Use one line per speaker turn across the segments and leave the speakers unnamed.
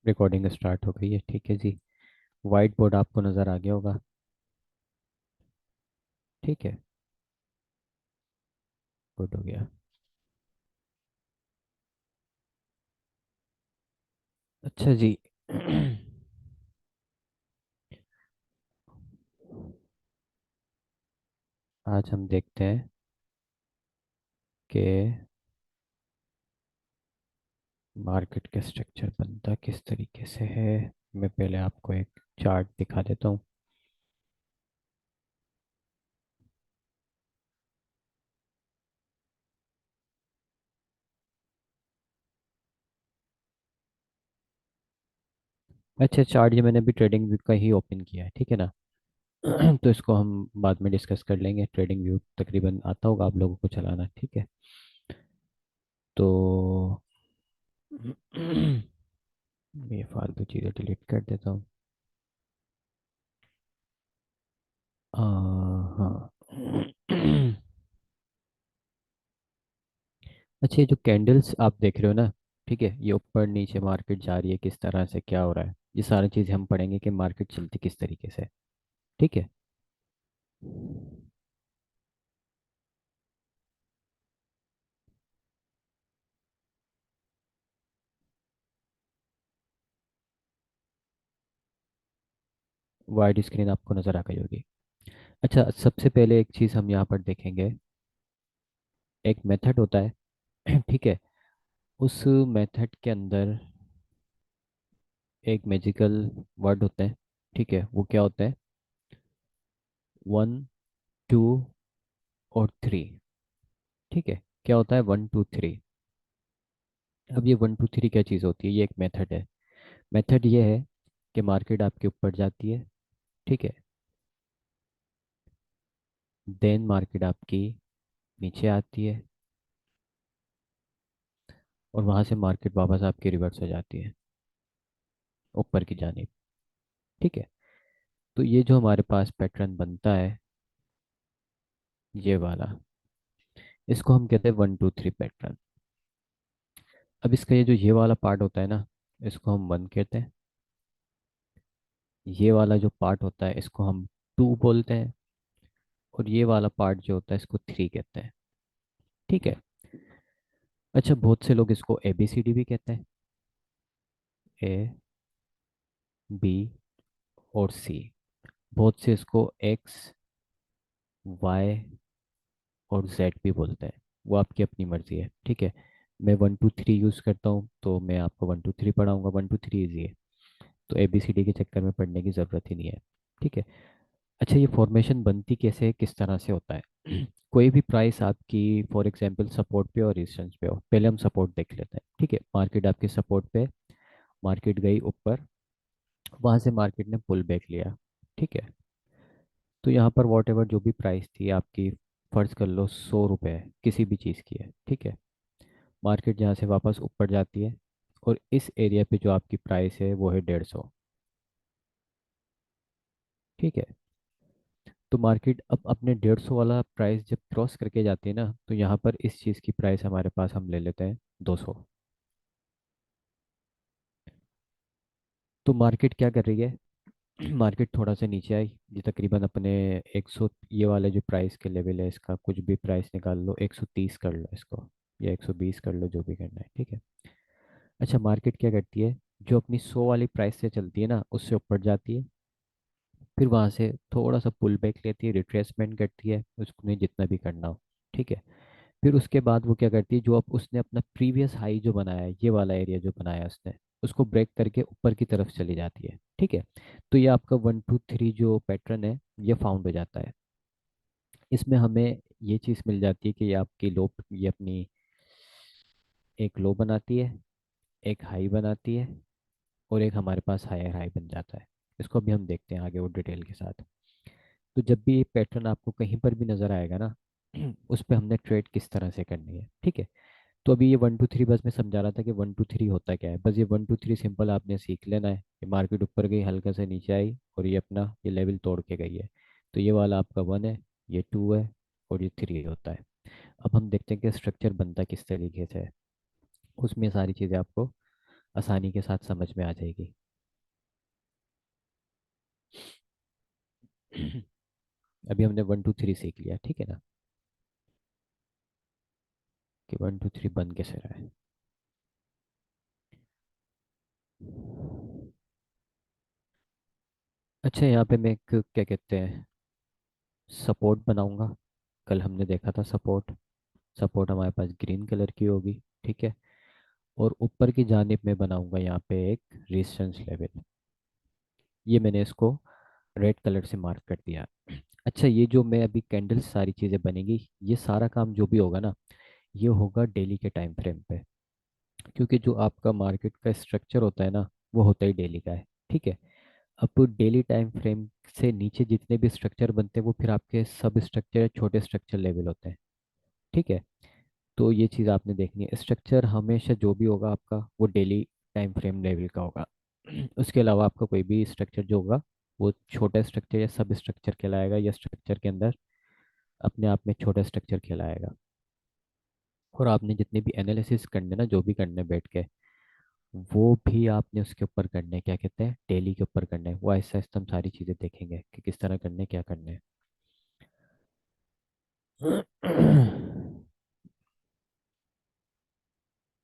Recording start हो गई है, ठीक है जी। वाइट बोर्ड आपको नज़र आ गया होगा। ठीक है, गुड हो गया। अच्छा जी। आज हम देखते हैं कि मार्केट का स्ट्रक्चर बनता किस तरीके से है। मैं पहले आपको एक चार्ट दिखा देता हूँ। अच्छा, चार्ट ये मैंने अभी ट्रेडिंग व्यू का ही ओपन किया है, ठीक है ना। तो इसको हम बाद में डिस्कस कर लेंगे। ट्रेडिंग व्यू तकरीबन आता होगा आप लोगों को चलाना, ठीक है। तो ये फालतू चीज़ें डिलीट कर देता हूँ। हाँ। अच्छा, ये जो कैंडल्स आप देख रहे हो ना, ठीक है, ये ऊपर नीचे मार्केट जा रही है, किस तरह से क्या हो रहा है, ये सारी चीज़ें हम पढ़ेंगे कि मार्केट चलती किस तरीके से। ठीक है। वाइड स्क्रीन आपको नज़र आ गई होगी। अच्छा, सबसे पहले एक चीज़ हम यहाँ पर देखेंगे। एक मेथड होता है ठीक है। उस मेथड के अंदर एक मैजिकल वर्ड होता है, ठीक है। वो क्या होता है? वन, टू और थ्री। ठीक है, क्या होता है? One two three. अब ये वन टू थ्री क्या चीज़ होती है? ये एक मेथड है। मेथड ये है कि मार्केट आपके ऊपर जाती है, ठीक है। देन मार्केट आपकी नीचे आती है, और वहां से मार्केट वापस आपकी रिवर्स हो जाती है ऊपर की जानिब। ठीक है। तो ये जो हमारे पास पैटर्न बनता है, ये वाला, इसको हम कहते हैं वन टू थ्री पैटर्न। अब इसका ये जो ये वाला पार्ट होता है ना, इसको हम वन कहते हैं। ये वाला जो पार्ट होता है इसको हम टू बोलते हैं। और ये वाला पार्ट जो होता है इसको थ्री कहते हैं। ठीक है। अच्छा, बहुत से लोग इसको ए बी सी डी भी कहते हैं। ए, बी और सी। बहुत से इसको एक्स, वाई और जेड भी बोलते हैं। वो आपकी अपनी मर्जी है, ठीक है। मैं वन टू थ्री यूज़ करता हूँ, तो मैं आपको वन टू थ्री पढ़ाऊँगा। वन टू थ्री इजी है, तो ए बी सी डी के चक्कर में पढ़ने की ज़रूरत ही नहीं है। ठीक है। अच्छा, ये फॉर्मेशन बनती कैसे है, किस तरह से होता है? कोई भी प्राइस आपकी फॉर एग्जांपल सपोर्ट पे और रेजिस्टेंस पे हो। पहले हम सपोर्ट देख लेते हैं, ठीक है। मार्केट आपके सपोर्ट पे, मार्केट गई ऊपर, वहां से मार्केट ने पुल बैक लिया, ठीक है। तो यहाँ पर वॉट एवर जो भी प्राइस थी आपकी, फर्ज कर लो 100 रुपये किसी भी चीज़ की है, ठीक है। मार्केट जहाँ से वापस ऊपर जाती है, और इस एरिया पे जो आपकी प्राइस है वो है 150। ठीक है। तो मार्केट अब अपने 150 वाला प्राइस जब क्रॉस करके जाती है ना, तो यहाँ पर इस चीज़ की प्राइस हमारे पास हम ले लेते हैं 200। तो मार्केट क्या कर रही है? मार्केट थोड़ा सा नीचे आई, ये तकरीबन अपने 100, ये वाले जो प्राइस के लेवल है इसका कुछ भी प्राइस निकाल लो, 130 कर लो इसको, या 120 कर लो, जो भी करना है, ठीक है। अच्छा, मार्केट क्या करती है? जो अपनी 100 वाली प्राइस से चलती है ना, उससे ऊपर जाती है, फिर वहां से थोड़ा सा पुल बैक लेती है, रिट्रेसमेंट करती है, उसने जितना भी करना हो, ठीक है। फिर उसके बाद वो क्या करती है, जो अब उसने अपना प्रीवियस हाई जो बनाया है, ये वाला एरिया जो बनाया है उसने, उसको ब्रेक करके ऊपर की तरफ चली जाती है, ठीक है। तो ये आपका वन टू थ्री जो पैटर्न है, ये फाउंड हो जाता है। इसमें हमें ये चीज़ मिल जाती है कि ये आपकी लो, ये अपनी एक लो बनाती है, एक हाई बनाती है, और एक हमारे पास हायर हाई बन जाता है। इसको भी हम देखते हैं आगे और डिटेल के साथ। तो जब भी ये पैटर्न आपको कहीं पर भी नज़र आएगा ना, उस पर हमने ट्रेड किस तरह से करनी है, ठीक है। तो अभी ये वन टू थ्री बस मैं समझा रहा था कि वन टू थ्री होता क्या है। बस ये वन टू थ्री सिंपल आपने सीख लेना है कि मार्केट ऊपर गई, हल्का से नीचे आई, और ये अपना ये लेवल तोड़ के गई है। तो ये वाला आपका वन है, ये टू है, और ये थ्री होता है। अब हम देखते हैं कि स्ट्रक्चर बनता किस तरीके से है। उसमें सारी चीज़ें आपको आसानी के साथ समझ में आ जाएगी। अभी हमने 1 2 3 सीख लिया, ठीक है ना, कि 1 2 3 बन कैसे रहा है। अच्छा, यहाँ पे मैं एक क्या कहते हैं सपोर्ट बनाऊंगा। कल हमने देखा था सपोर्ट। सपोर्ट हमारे पास ग्रीन कलर की होगी, ठीक है। और ऊपर की जानिब में बनाऊंगा यहाँ पे एक रेजिस्टेंस लेवल। ये मैंने इसको रेड कलर से मार्क कर दिया। अच्छा, ये जो मैं अभी कैंडल सारी चीज़ें बनेंगी, ये सारा काम जो भी होगा ना, ये होगा डेली के टाइम फ्रेम पे। क्योंकि जो आपका मार्केट का स्ट्रक्चर होता है ना, वो होता ही डेली का है, ठीक है। अब डेली टाइम फ्रेम से नीचे जितने भी स्ट्रक्चर बनते हैं वो फिर आपके सब स्ट्रक्चर या छोटे स्ट्रक्चर लेवल होते हैं, ठीक है। तो ये चीज़ आपने देखनी है, स्ट्रक्चर हमेशा जो भी होगा आपका वो डेली टाइम फ्रेम लेवल का होगा। उसके अलावा आपका कोई भी स्ट्रक्चर जो होगा वो छोटा स्ट्रक्चर या सब स्ट्रक्चर कहलाएगा, या स्ट्रक्चर के अंदर अपने आप में छोटा स्ट्रक्चर कहलाएगा। और आपने जितने भी एनालिसिस करने ना, जो भी करने बैठ के, वो भी आपने उसके ऊपर करने, क्या कहते हैं, डेली के ऊपर करने। वो ऐसा ऐसा हम सारी चीज़ें देखेंगे कि किस तरह करने, क्या करने।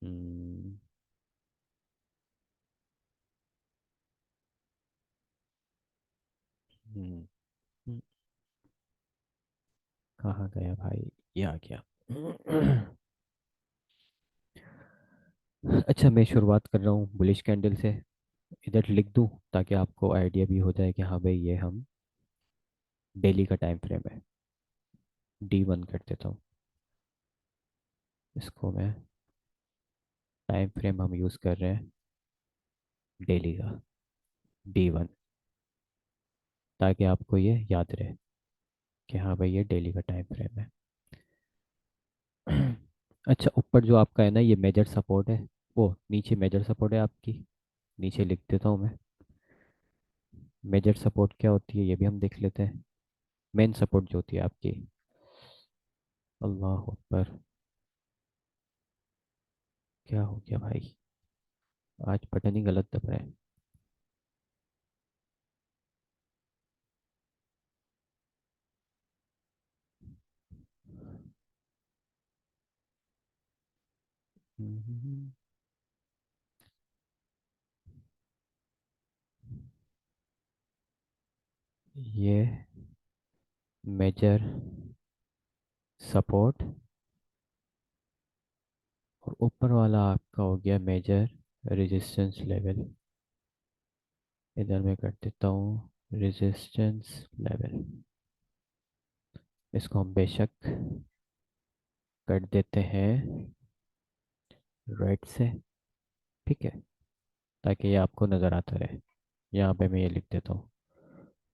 हम्म, हम्म, हम्म, कहाँ गया भाई, ये आ गया। अच्छा, मैं शुरुआत कर रहा हूँ बुलिश कैंडल से। इधर लिख दूँ ताकि आपको आइडिया भी हो जाए कि हाँ भाई ये हम डेली का टाइम फ्रेम है। D1 कर देता हूँ इसको मैं। टाइम फ्रेम हम यूज़ कर रहे हैं डेली का, D1, ताकि आपको ये याद रहे कि हाँ भाई ये डेली का टाइम फ्रेम है। अच्छा, ऊपर जो आपका है ना, ये मेजर सपोर्ट है। वो नीचे मेजर सपोर्ट है आपकी, नीचे लिख देता हूँ मैं। मेजर सपोर्ट क्या होती है ये भी हम देख लेते हैं। मेन सपोर्ट जो होती है आपकी, अल्लाह अकबर, क्या हो गया भाई, आज बटन ही गलत दब रहे हैं। हम्म, ये मेजर सपोर्ट, और ऊपर वाला आपका हो गया मेजर रेजिस्टेंस लेवल। इधर मैं कर देता हूँ रेजिस्टेंस लेवल। इसको हम बेशक कर देते हैं रेड से, ठीक है, ताकि ये आपको नज़र आता रहे। यहाँ पे मैं ये लिख देता हूँ,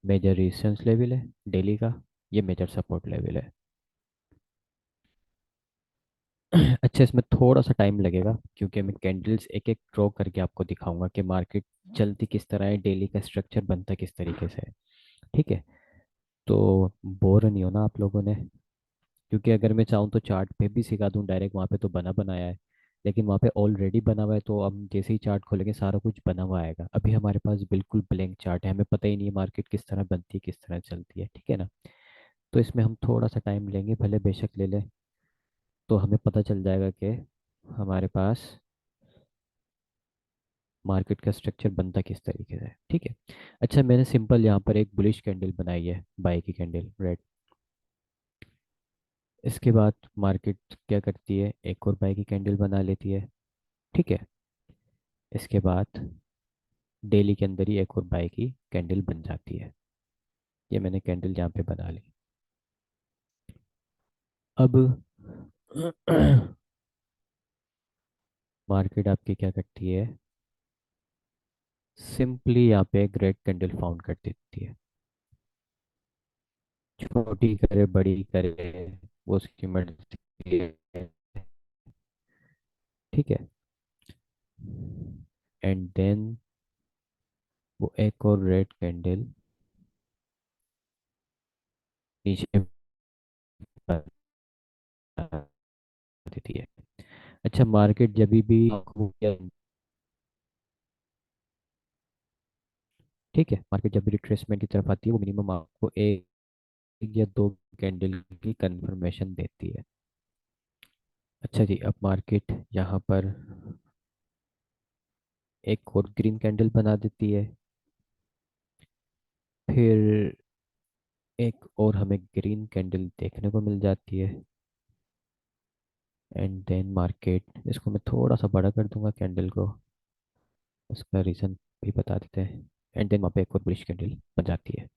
मेजर रेजिस्टेंस लेवल है डेली का, ये मेजर सपोर्ट लेवल है। अच्छा, इसमें थोड़ा सा टाइम लगेगा क्योंकि मैं कैंडल्स एक एक ड्रॉ करके आपको दिखाऊंगा कि मार्केट चलती किस तरह है, डेली का स्ट्रक्चर बनता किस तरीके से है, ठीक है। तो बोर नहीं होना आप लोगों ने, क्योंकि अगर मैं चाहूँ तो चार्ट पे भी सिखा दूँ डायरेक्ट, वहाँ पे तो बना बनाया है। लेकिन वहाँ पे ऑलरेडी बना हुआ है, तो हम जैसे ही चार्ट खोलेंगे सारा कुछ बना हुआ आएगा। अभी हमारे पास बिल्कुल ब्लैंक चार्ट है, हमें पता ही नहीं है मार्केट किस तरह बनती है, किस तरह चलती है, ठीक है ना। तो इसमें हम थोड़ा सा टाइम लेंगे, भले बेशक ले लें, तो हमें पता चल जाएगा कि हमारे पास मार्केट का स्ट्रक्चर बनता किस तरीके से है, ठीक है। अच्छा, मैंने सिंपल यहाँ पर एक बुलिश कैंडल बनाई है, बाई की कैंडल रेड। इसके बाद मार्केट क्या करती है, एक और बाई की कैंडल बना लेती है, ठीक है। इसके बाद डेली के अंदर ही एक और बाई की कैंडल बन जाती है। ये मैंने कैंडल यहाँ पे बना ली। अब मार्केट आपकी क्या करती है, सिंपली यहाँ पे एक रेड कैंडल फाउंड कर देती है। छोटी करे बड़ी करे वो उसकी मर्जी है, ठीक है। एंड देन वो एक और रेड कैंडल नीचे बना देती है। अच्छा, मार्केट जब भी ठीक है, मार्केट जब भी रिट्रेसमेंट की तरफ आती है वो मिनिमम आपको एक या दो कैंडल की कंफर्मेशन देती है। अच्छा जी, अब मार्केट यहाँ पर एक और ग्रीन कैंडल बना देती है। फिर एक और हमें ग्रीन कैंडल देखने को मिल जाती है। एंड देन मार्केट, इसको मैं थोड़ा सा बड़ा कर दूंगा कैंडल को, उसका रीज़न भी बता देते हैं। एंड देन वहाँ पे एक और बुलिश कैंडल बन जाती है।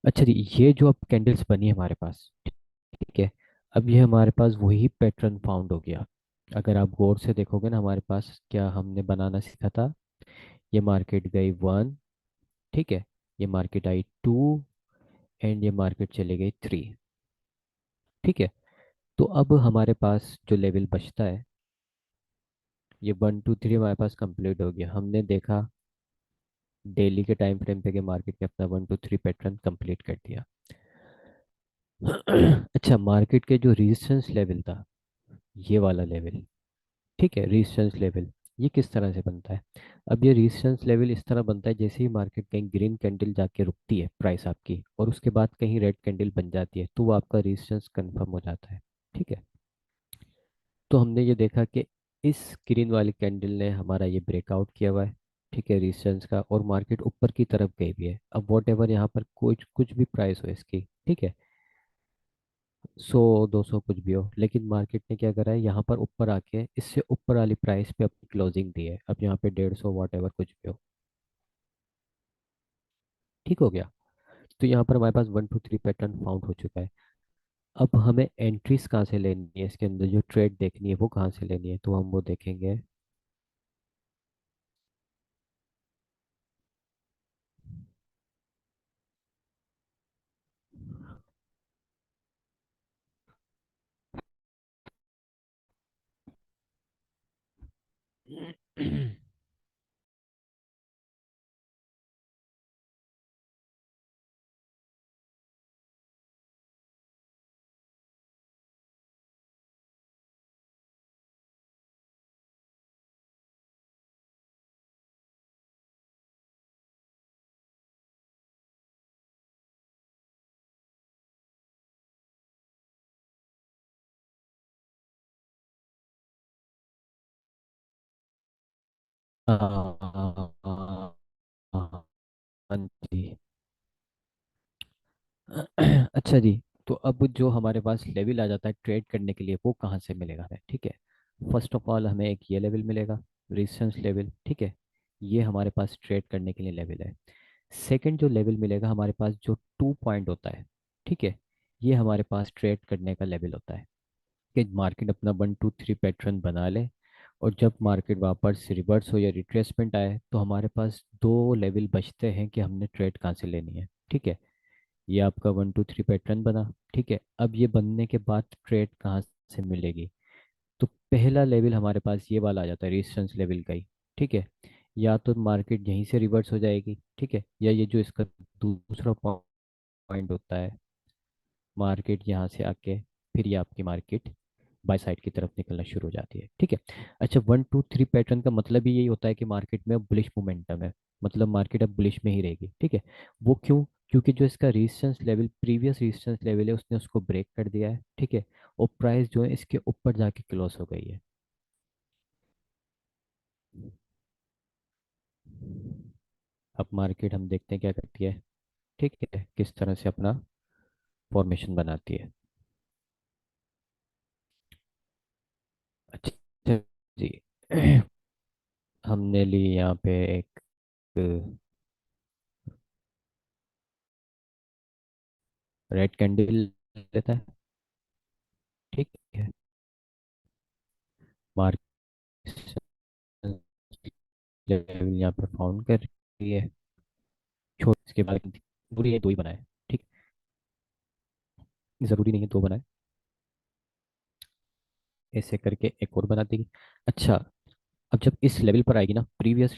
अच्छा जी, ये जो अब कैंडल्स बनी है हमारे पास, ठीक है, अब ये हमारे पास वही पैटर्न फाउंड हो गया। अगर आप गौर से देखोगे ना, हमारे पास क्या हमने बनाना सीखा था। ये मार्केट गई 1, ठीक है, ये मार्केट आई 2, एंड ये मार्केट चली गई 3। ठीक है, तो अब हमारे पास जो लेवल बचता है, ये 1 2 3 हमारे पास कंप्लीट हो गया। हमने देखा डेली के टाइम फ्रेम पे कि मार्केट ने अपना 1 2 3 पैटर्न कंप्लीट कर दिया। अच्छा, मार्केट के जो रेजिस्टेंस लेवल था, ये वाला लेवल, ठीक है, रेजिस्टेंस लेवल, ये किस तरह से बनता है। अब ये रेजिस्टेंस लेवल इस तरह बनता है, जैसे ही मार्केट कहीं ग्रीन कैंडल जाके रुकती है प्राइस आपकी, और उसके बाद कहीं रेड कैंडल बन जाती है, तो वो आपका रेजिस्टेंस कंफर्म हो जाता है। ठीक है, तो हमने ये देखा कि इस ग्रीन वाली कैंडल ने हमारा ये ब्रेकआउट किया हुआ है, ठीक है, रेजिस्टेंस का, और मार्केट ऊपर की तरफ गई भी है। अब वॉट एवर यहाँ पर कुछ कुछ भी प्राइस हो इसकी, ठीक है, 100 200 कुछ भी हो, लेकिन मार्केट ने क्या करा है, यहाँ पर ऊपर आके इससे ऊपर वाली प्राइस पे अपनी क्लोजिंग दी है। अब यहाँ पे 150 वॉट एवर कुछ भी हो, ठीक हो गया। तो यहाँ पर हमारे पास 1 2 3 पैटर्न फाउंड हो चुका है। अब हमें एंट्रीज कहाँ से लेनी है, इसके अंदर जो ट्रेड देखनी है वो कहाँ से लेनी है, तो हम वो देखेंगे। हाँ जी। अच्छा जी, तो अब जो हमारे पास लेवल आ जाता है ट्रेड करने के लिए, वो कहाँ से मिलेगा हमें, ठीक है। फर्स्ट ऑफ ऑल हमें एक ये लेवल मिलेगा, रेजिस्टेंस लेवल, ठीक है, ये हमारे पास ट्रेड करने के लिए लेवल है। सेकंड जो लेवल मिलेगा हमारे पास, जो 2 पॉइंट होता है, ठीक है, ये हमारे पास ट्रेड करने का लेवल होता है कि मार्केट अपना 1 2 3 पैटर्न बना ले, और जब मार्केट वापस रिवर्स हो या रिट्रेसमेंट आए, तो हमारे पास दो लेवल बचते हैं कि हमने ट्रेड कहाँ से लेनी है। ठीक है, ये आपका 1 2 3 पैटर्न बना, ठीक है, अब ये बनने के बाद ट्रेड कहाँ से मिलेगी। तो पहला लेवल हमारे पास ये वाला आ जाता है, रेजिस्टेंस लेवल का ही, ठीक है। या तो मार्केट यहीं से रिवर्स हो जाएगी, ठीक है, या ये जो इसका दूसरा पॉइंट होता है, मार्केट यहाँ से आके फिर ये आपकी मार्केट बाय साइड की तरफ निकलना शुरू हो जाती है। ठीक है, अच्छा, 1 2 3 पैटर्न का मतलब ही यही होता है कि मार्केट में अब बुलिश मोमेंटम है, मतलब मार्केट अब बुलिश में ही रहेगी। ठीक है, वो क्यों, क्योंकि जो इसका resistance level, previous resistance level है, उसने उसको ब्रेक कर दिया है। ठीक है, और प्राइस जो है इसके ऊपर जाके क्लोज हो गई है। अब मार्केट हम देखते हैं क्या करती है, ठीक है, किस तरह से अपना फॉर्मेशन बनाती है। अच्छा जी, हमने ली यहाँ पे एक रेड कैंडल लेता है, ठीक है, मार्केट लेवल यहाँ पे फाउंड कर रही है। छोड़, इसके बाद पूरी ये दो ही बनाए, ठीक, जरूरी नहीं है दो बनाए, ऐसे करके एक और बना देगी। अच्छा, अब जब इस लेवल पर आएगी ना, प्रीवियस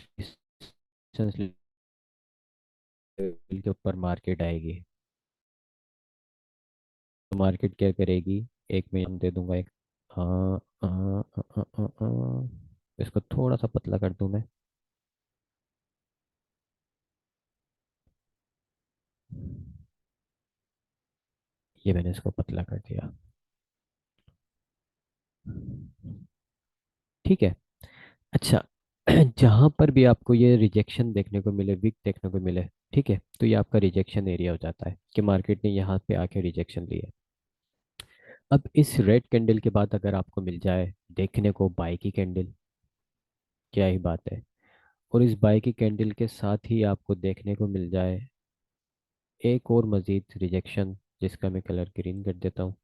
लेवल के ऊपर मार्केट आएगी, तो मार्केट क्या करेगी, एक मैं नाम दे दूंगा, एक इसको थोड़ा सा पतला कर दूं मैं। ये मैंने इसको पतला कर दिया। ठीक है। अच्छा, जहां पर भी आपको ये रिजेक्शन देखने को मिले, विक देखने को मिले, ठीक है, तो ये आपका रिजेक्शन एरिया हो जाता है कि मार्केट ने यहाँ पे आके रिजेक्शन लिया। अब इस रेड कैंडल के बाद अगर आपको मिल जाए देखने को बाई की कैंडल, क्या ही बात है। और इस बाई की कैंडल के साथ ही आपको देखने को मिल जाए एक और मजीद रिजेक्शन, जिसका मैं कलर ग्रीन कर देता हूँ।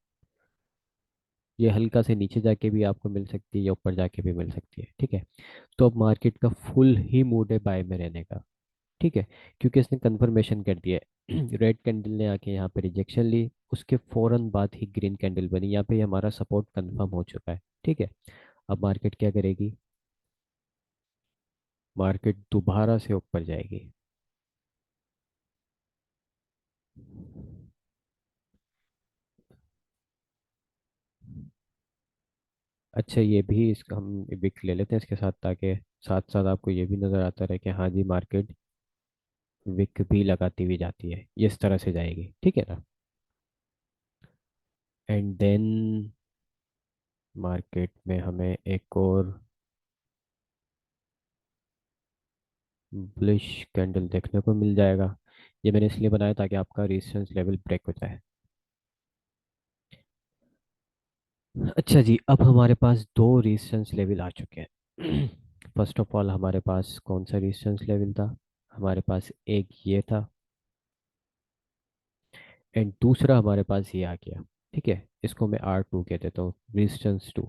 ये हल्का से नीचे जाके भी आपको मिल सकती है या ऊपर जाके भी मिल सकती है, ठीक है। तो अब मार्केट का फुल ही मूड है बाय में रहने का, ठीक है, क्योंकि इसने कंफर्मेशन कर दिया है। रेड कैंडल ने आके यहाँ पे रिजेक्शन ली, उसके फौरन बाद ही ग्रीन कैंडल बनी, यहाँ पे हमारा सपोर्ट कंफर्म हो चुका है, ठीक है। अब मार्केट क्या करेगी? मार्केट दोबारा से ऊपर जाएगी। अच्छा, ये भी इसका हम विक ले लेते हैं इसके साथ, ताकि साथ साथ आपको ये भी नज़र आता रहे कि हाँ जी, मार्केट विक भी लगाती हुई जाती है, ये इस तरह से जाएगी, ठीक है ना। एंड देन मार्केट में हमें एक और बुलिश कैंडल देखने को मिल जाएगा। ये मैंने इसलिए बनाया ताकि आपका रेजिस्टेंस लेवल ब्रेक हो जाए। अच्छा जी, अब हमारे पास दो रेजिस्टेंस लेवल आ चुके हैं। फर्स्ट ऑफ ऑल हमारे पास कौन सा रेजिस्टेंस लेवल था? हमारे पास एक ये था, एंड दूसरा हमारे पास ये आ गया, ठीक है। इसको मैं R2 कह देता हूँ, रेजिस्टेंस 2।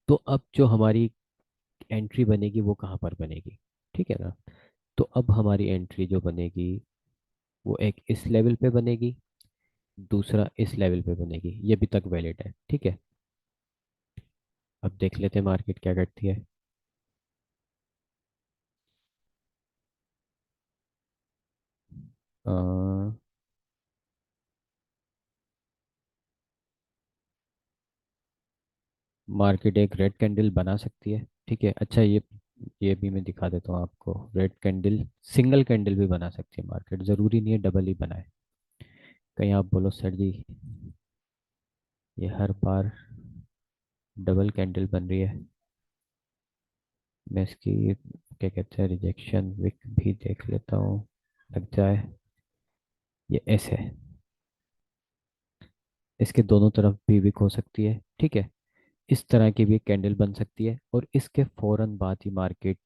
तो अब जो हमारी एंट्री बनेगी वो कहाँ पर बनेगी, ठीक है ना। तो अब हमारी एंट्री जो बनेगी वो एक इस लेवल पे बनेगी, दूसरा इस लेवल पे बनेगी, ये अभी तक वैलिड है, ठीक है। अब देख लेते हैं मार्केट क्या करती है। मार्केट एक रेड कैंडल बना सकती है, ठीक है। अच्छा, ये भी मैं दिखा देता हूँ आपको, रेड कैंडल सिंगल कैंडल भी बना सकती है मार्केट, ज़रूरी नहीं है डबल ही बनाए। कहीं आप बोलो सर जी ये हर बार डबल कैंडल बन रही है, मैं इसकी क्या कहते हैं रिजेक्शन विक भी देख लेता हूँ, लग जाए। ये ऐसे है, इसके दोनों तरफ भी विक हो सकती है, ठीक है। इस तरह की भी एक कैंडल बन सकती है, और इसके फौरन बाद ही मार्केट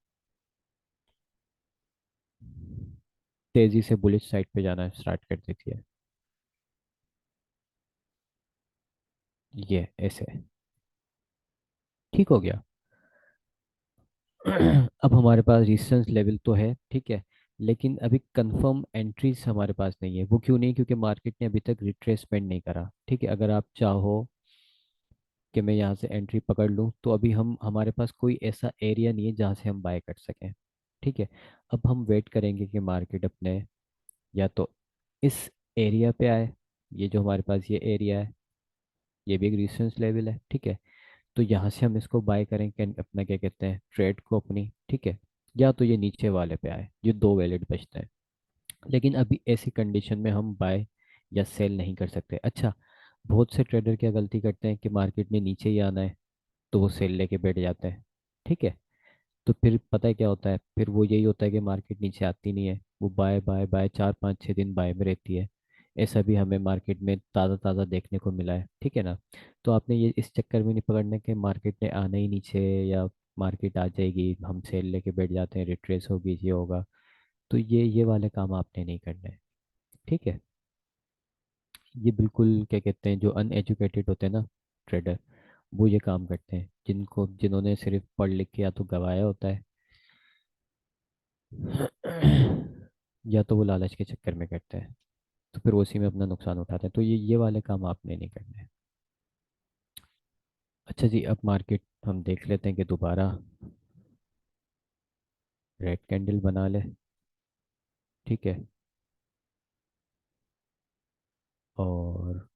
तेजी से बुलिश साइड पे जाना स्टार्ट कर देती है। ये ऐसे है। ठीक हो गया। अब हमारे पास रेजिस्टेंस लेवल तो है, ठीक है, लेकिन अभी कंफर्म एंट्रीज हमारे पास नहीं है। वो क्यों नहीं? क्योंकि मार्केट ने अभी तक रिट्रेसमेंट नहीं करा, ठीक है। अगर आप चाहो कि मैं यहाँ से एंट्री पकड़ लूँ, तो अभी हमारे पास कोई ऐसा एरिया नहीं है जहाँ से हम बाय कर सकें, ठीक है। अब हम वेट करेंगे कि मार्केट अपने या तो इस एरिया पे आए, ये जो हमारे पास ये एरिया है, ये भी एक रेजिस्टेंस लेवल है, ठीक है। तो यहाँ से हम इसको बाय करें, अपना क्या कहते हैं ट्रेड को अपनी, ठीक है। या तो ये नीचे वाले पे आए, ये दो वैलिड बचते हैं। लेकिन अभी ऐसी कंडीशन में हम बाय या सेल नहीं कर सकते। अच्छा, बहुत से ट्रेडर क्या गलती करते हैं कि मार्केट ने नीचे ही आना है तो वो सेल लेके बैठ जाते हैं, ठीक है। तो फिर पता है क्या होता है, फिर वो यही होता है कि मार्केट नीचे आती नहीं है, वो बाय बाय बाय 4 5 6 दिन बाय में रहती है। ऐसा भी हमें मार्केट में ताज़ा ताज़ा देखने को मिला है, ठीक है ना। तो आपने ये इस चक्कर में नहीं पकड़ना कि मार्केट ने आना ही नीचे, या मार्केट आ जाएगी हम सेल लेके बैठ जाते हैं, रिट्रेस होगी, ये होगा। तो ये वाले काम आपने नहीं करने हैं, ठीक है। ये बिल्कुल क्या कहते हैं, जो अनएजुकेटेड होते हैं ना ट्रेडर, वो ये काम करते हैं, जिन्होंने सिर्फ पढ़ लिख के या तो गवाया होता है, या तो वो लालच के चक्कर में करते हैं, तो फिर उसी में अपना नुकसान उठाते हैं। तो ये वाले काम आपने नहीं करने हैं। अच्छा जी, अब मार्केट हम देख लेते हैं कि दोबारा रेड कैंडल बना ले, ठीक है। और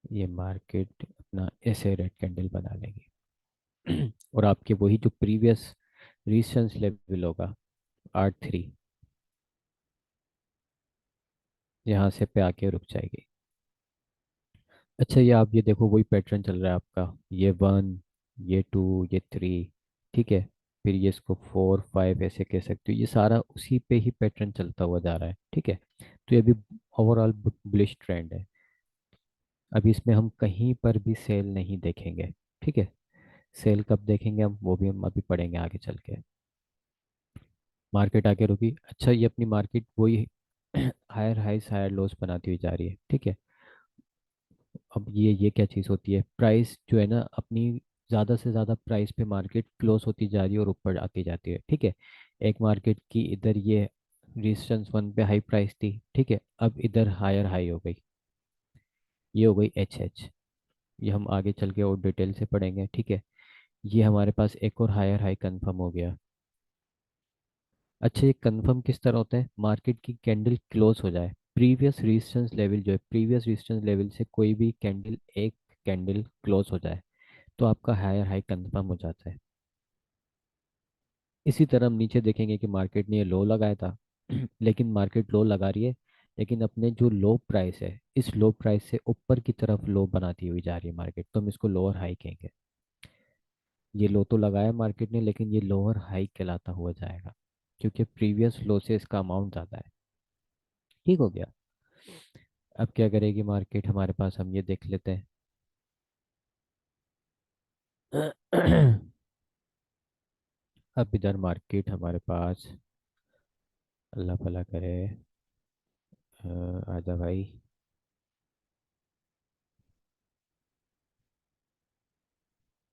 ये मार्केट अपना ऐसे रेड कैंडल बना लेगी। और आपके वही जो प्रीवियस रेजिस्टेंस लेवल होगा R3, यहाँ से पे आके रुक जाएगी। अच्छा, ये आप ये देखो, वही पैटर्न चल रहा है आपका। ये 1, ये 2, ये 3, ठीक है। फिर ये इसको 4, 5 ऐसे कह सकते हो। ये सारा उसी पे ही पैटर्न चलता हुआ जा रहा है, ठीक है। तो ये भी ओवरऑल बुलिश ट्रेंड है। अभी इसमें हम कहीं पर भी सेल नहीं देखेंगे, ठीक है। सेल कब देखेंगे हम, वो भी हम अभी पढ़ेंगे आगे चल के। मार्केट आके रुकी। अच्छा, ये अपनी मार्केट वही हायर हाइस हायर लोस बनाती हुई जा रही है, ठीक है। अब ये क्या चीज़ होती है, प्राइस जो है ना अपनी, ज़्यादा से ज़्यादा प्राइस पे मार्केट क्लोज होती जा रही है और ऊपर आती जाती है, ठीक है। एक मार्केट की इधर ये रेजिस्टेंस 1 पे हाई प्राइस थी, ठीक है। अब इधर हायर हाई हो गई, ये हो गई एच। ये हम आगे चल के और डिटेल से पढ़ेंगे, ठीक है। ये हमारे पास एक और हायर हाई कंफर्म हो गया। अच्छा, ये कंफर्म किस तरह होता है, मार्केट की कैंडल क्लोज हो जाए, प्रीवियस रेजिस्टेंस लेवल जो है, प्रीवियस रेजिस्टेंस लेवल से कोई भी कैंडल, एक कैंडल क्लोज हो जाए, तो आपका हायर हाई कंफर्म हो जाता है। इसी तरह हम नीचे देखेंगे कि मार्केट ने ये लो लगाया था लेकिन मार्केट लो लगा रही है, लेकिन अपने जो लो प्राइस है, इस लो प्राइस से ऊपर की तरफ लो बनाती हुई जा रही है मार्केट, तो हम इसको लोअर हाई कहेंगे। ये लो तो लगाया मार्केट ने, लेकिन ये लोअर हाई कहलाता हुआ जाएगा, क्योंकि प्रीवियस लो से इसका अमाउंट ज़्यादा है। ठीक हो गया। अब क्या करेगी मार्केट हमारे पास, हम ये देख लेते हैं। अब इधर मार्केट हमारे पास, अल्लाह भला करे, आजा भाई।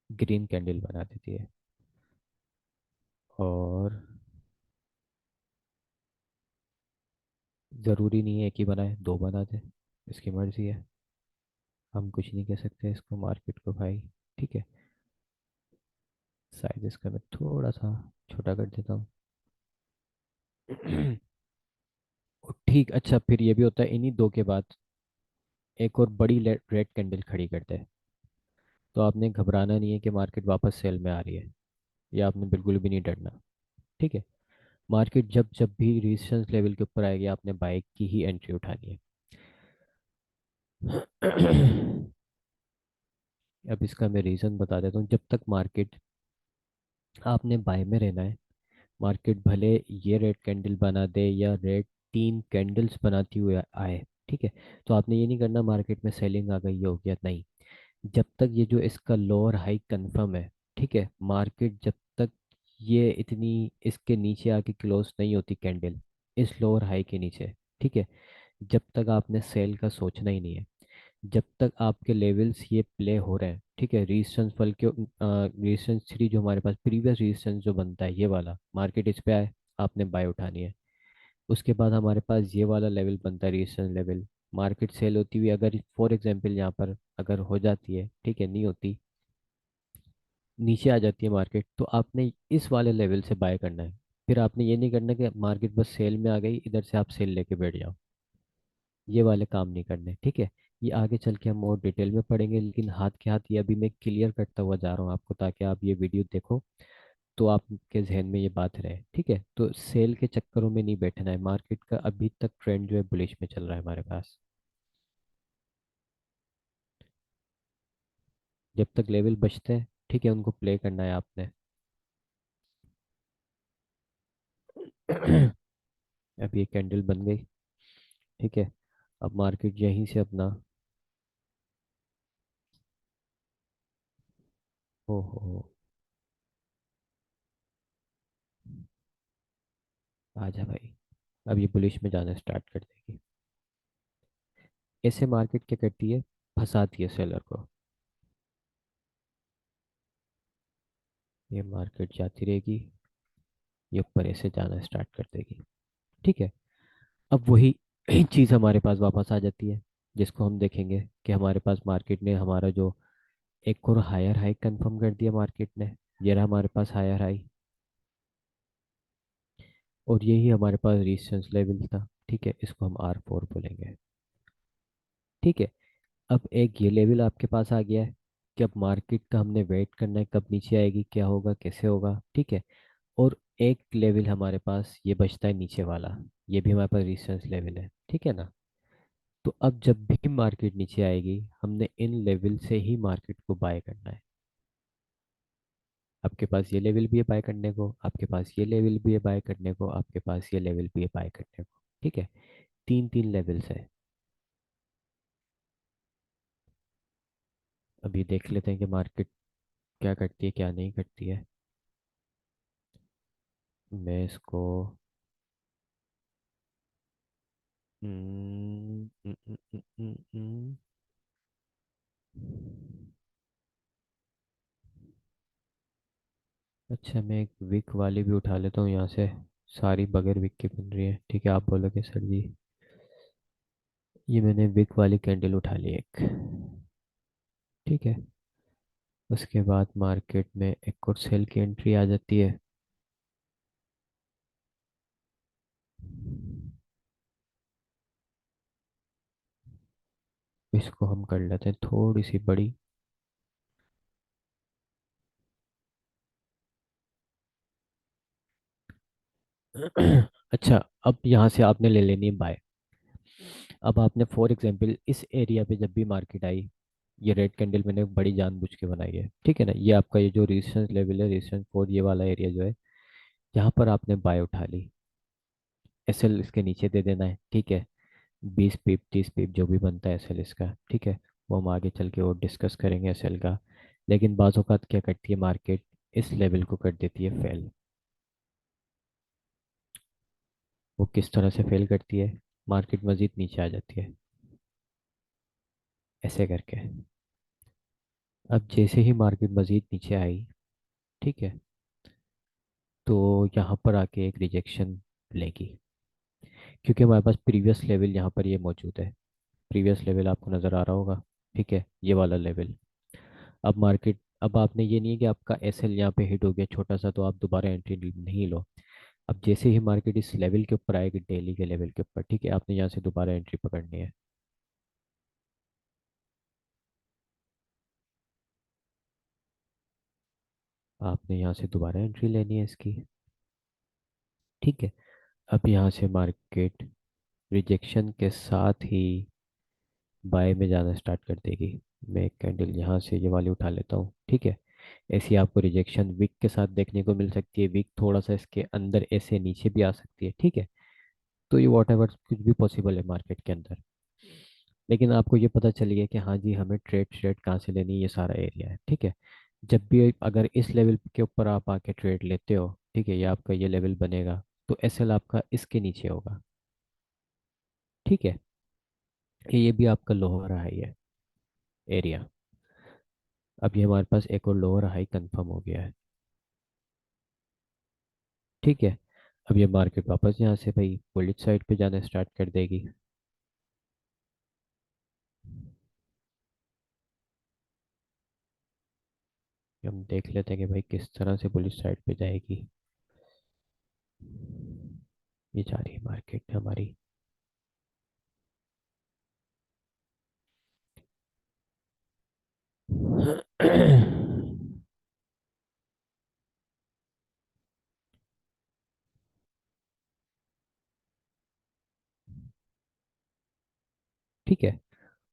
ग्रीन कैंडल बना देती है, और ज़रूरी नहीं है कि बनाए, दो बना दे, इसकी मर्ज़ी है। हम कुछ नहीं कह सकते इसको, मार्केट को भाई, ठीक है। साइज इसका मैं थोड़ा सा छोटा कर देता हूँ। ठीक। अच्छा, फिर ये भी होता है, इन्हीं दो के बाद एक और बड़ी रेड कैंडल खड़ी करते हैं। तो आपने घबराना नहीं है कि मार्केट वापस सेल में आ रही है, या आपने बिल्कुल भी नहीं डरना, ठीक है। मार्केट जब जब भी रेजिस्टेंस लेवल के ऊपर आएगी, आपने बाइक की ही एंट्री उठानी है। अब इसका मैं रीज़न बता देता हूँ। जब तक मार्केट, आपने बाय में रहना है। मार्केट भले ये रेड कैंडल बना दे या रेड 3 कैंडल्स बनाती हुई आए, ठीक है। तो आपने ये नहीं करना मार्केट में सेलिंग आ गई, ये हो गया, नहीं। जब तक ये जो इसका लोअर हाई कंफर्म है, ठीक है, मार्केट जब तक ये इतनी इसके नीचे आके क्लोज नहीं होती कैंडल, इस लोअर हाई के नीचे, ठीक है, जब तक आपने सेल का सोचना ही नहीं है। जब तक आपके लेवल्स ये प्ले हो रहे हैं, ठीक है, रेजिस्टेंस फल के रेजिस्टेंस 3 जो हमारे पास प्रीवियस रेजिस्टेंस जो बनता है, ये वाला मार्केट इस पे आए, आपने बाय उठानी है। उसके बाद हमारे पास ये वाला लेवल बनता है, रेजिस्टेंस लेवल। मार्केट सेल होती हुई अगर फॉर एग्जांपल यहाँ पर अगर हो जाती है, ठीक है, नहीं होती, नीचे आ जाती है मार्केट, तो आपने इस वाले लेवल से बाय करना है। फिर आपने ये नहीं करना कि मार्केट बस सेल में आ गई, इधर से आप सेल लेके बैठ जाओ। ये वाले काम नहीं करने, ठीक है। ये आगे चल के हम और डिटेल में पढ़ेंगे, लेकिन हाथ के हाथ ये अभी मैं क्लियर करता हुआ जा रहा हूँ आपको, ताकि आप ये वीडियो देखो तो आपके जहन में ये बात रहे, ठीक है। तो सेल के चक्करों में नहीं बैठना है, मार्केट का अभी तक ट्रेंड जो है बुलिश में चल रहा है हमारे पास। जब तक लेवल बचते हैं, ठीक है, उनको प्ले करना है आपने। अब ये कैंडल बन गई, ठीक है। अब मार्केट यहीं से अपना, ओहो, आजा भाई। अब ये बुलिश में जाना स्टार्ट कर देगी। ऐसे मार्केट क्या करती है, फंसाती है सेलर को। ये मार्केट जाती रहेगी, ये ऊपर ऐसे जाना स्टार्ट कर देगी, ठीक है। अब वही चीज़ हमारे पास वापस आ जाती है, जिसको हम देखेंगे कि हमारे पास मार्केट ने हमारा जो एक और हायर हाई कंफर्म कर दिया मार्केट ने। ये रहा हमारे पास हायर हाई, और यही हमारे पास रेजिस्टेंस लेवल था, ठीक है। इसको हम R4 बोलेंगे, ठीक है। अब एक ये लेवल आपके पास आ गया है कि अब मार्केट का हमने वेट करना है, कब नीचे आएगी, क्या होगा, कैसे होगा, ठीक है। और एक लेवल हमारे पास ये बचता है नीचे वाला, ये भी हमारे पास रेजिस्टेंस लेवल है, ठीक है ना। तो अब जब भी मार्केट नीचे आएगी, हमने इन लेवल से ही मार्केट को बाय करना है। आपके पास ये लेवल भी है बाय करने को, आपके पास ये लेवल भी है बाय करने को, आपके पास ये लेवल भी है बाय करने को। ठीक है, तीन तीन लेवल्स है। अभी देख लेते हैं कि मार्केट क्या करती है क्या नहीं करती है। मैं इसको हम्म, हम्म, हम्म, हम्म, अच्छा, मैं एक विक वाली भी उठा लेता हूँ यहाँ से। सारी बगैर विक की बन रही है। ठीक है, आप बोलोगे सर जी। ये मैंने विक वाली कैंडल उठा ली एक। ठीक है, उसके बाद मार्केट में एक और सेल की एंट्री आ जाती है। इसको हम कर लेते हैं थोड़ी सी बड़ी। अच्छा, अब यहाँ से आपने ले लेनी है बाय। अब आपने फॉर एग्जांपल इस एरिया पे जब भी मार्केट आई, ये रेड कैंडल मैंने बड़ी जानबूझ के बनाई है, ठीक है ना। ये आपका ये जो रेजिस्टेंस लेवल है, रेजिस्टेंस कोड, ये वाला एरिया जो है, यहाँ पर आपने बाय उठा ली। एसएल इसके नीचे दे देना है। ठीक है, 20 पिप 30 पिप जो भी बनता है एसएल इसका। ठीक है, वो हम आगे चल के और डिस्कस करेंगे एसएल का। लेकिन बाज़ औक़ात क्या करती है मार्केट, इस लेवल को कर देती है फेल। वो किस तरह से फेल करती है, मार्केट मज़ीद नीचे आ जाती है ऐसे करके। अब जैसे ही मार्केट मज़ीद नीचे आई, ठीक है, तो यहाँ पर आके एक रिजेक्शन लेगी, क्योंकि हमारे पास प्रीवियस लेवल यहाँ पर ये मौजूद है। प्रीवियस लेवल आपको नज़र आ रहा होगा। ठीक है, ये वाला लेवल। अब मार्केट, अब आपने ये नहीं है कि आपका एस एल यहाँ पे हिट हो गया छोटा सा तो आप दोबारा एंट्री नहीं लो। अब जैसे ही मार्केट इस लेवल के ऊपर आएगी, डेली के लेवल के ऊपर, ठीक है, आपने यहाँ से दोबारा एंट्री पकड़नी है। आपने यहाँ से दोबारा एंट्री लेनी है इसकी। ठीक है, अब यहाँ से मार्केट रिजेक्शन के साथ ही बाय में जाना स्टार्ट कर देगी। मैं एक कैंडल यहाँ से ये वाली उठा लेता हूँ। ठीक है, ऐसी आपको रिजेक्शन विक के साथ देखने को मिल सकती है। विक थोड़ा सा इसके अंदर ऐसे नीचे भी आ सकती है। ठीक है, तो ये वॉट एवर कुछ भी पॉसिबल है मार्केट के अंदर। लेकिन आपको ये पता चल गया कि हाँ जी, हमें ट्रेड ट्रेड कहाँ से लेनी है, ये सारा एरिया है। ठीक है, जब भी अगर इस लेवल के ऊपर आप आके ट्रेड लेते हो, ठीक है, ये आपका ये लेवल बनेगा, तो एसएल आपका इसके नीचे होगा। ठीक है, ये भी आपका लोअर हाई है एरिया। अब ये हमारे पास एक और लोअर हाई कंफर्म हो गया है। ठीक है, अब ये मार्केट वापस यहाँ से भाई बुलिट साइड पे जाना स्टार्ट कर देगी। हम देख लेते हैं कि भाई किस तरह से बुलिट साइड पे जाएगी। ये जा रही है मार्केट हमारी। ठीक है,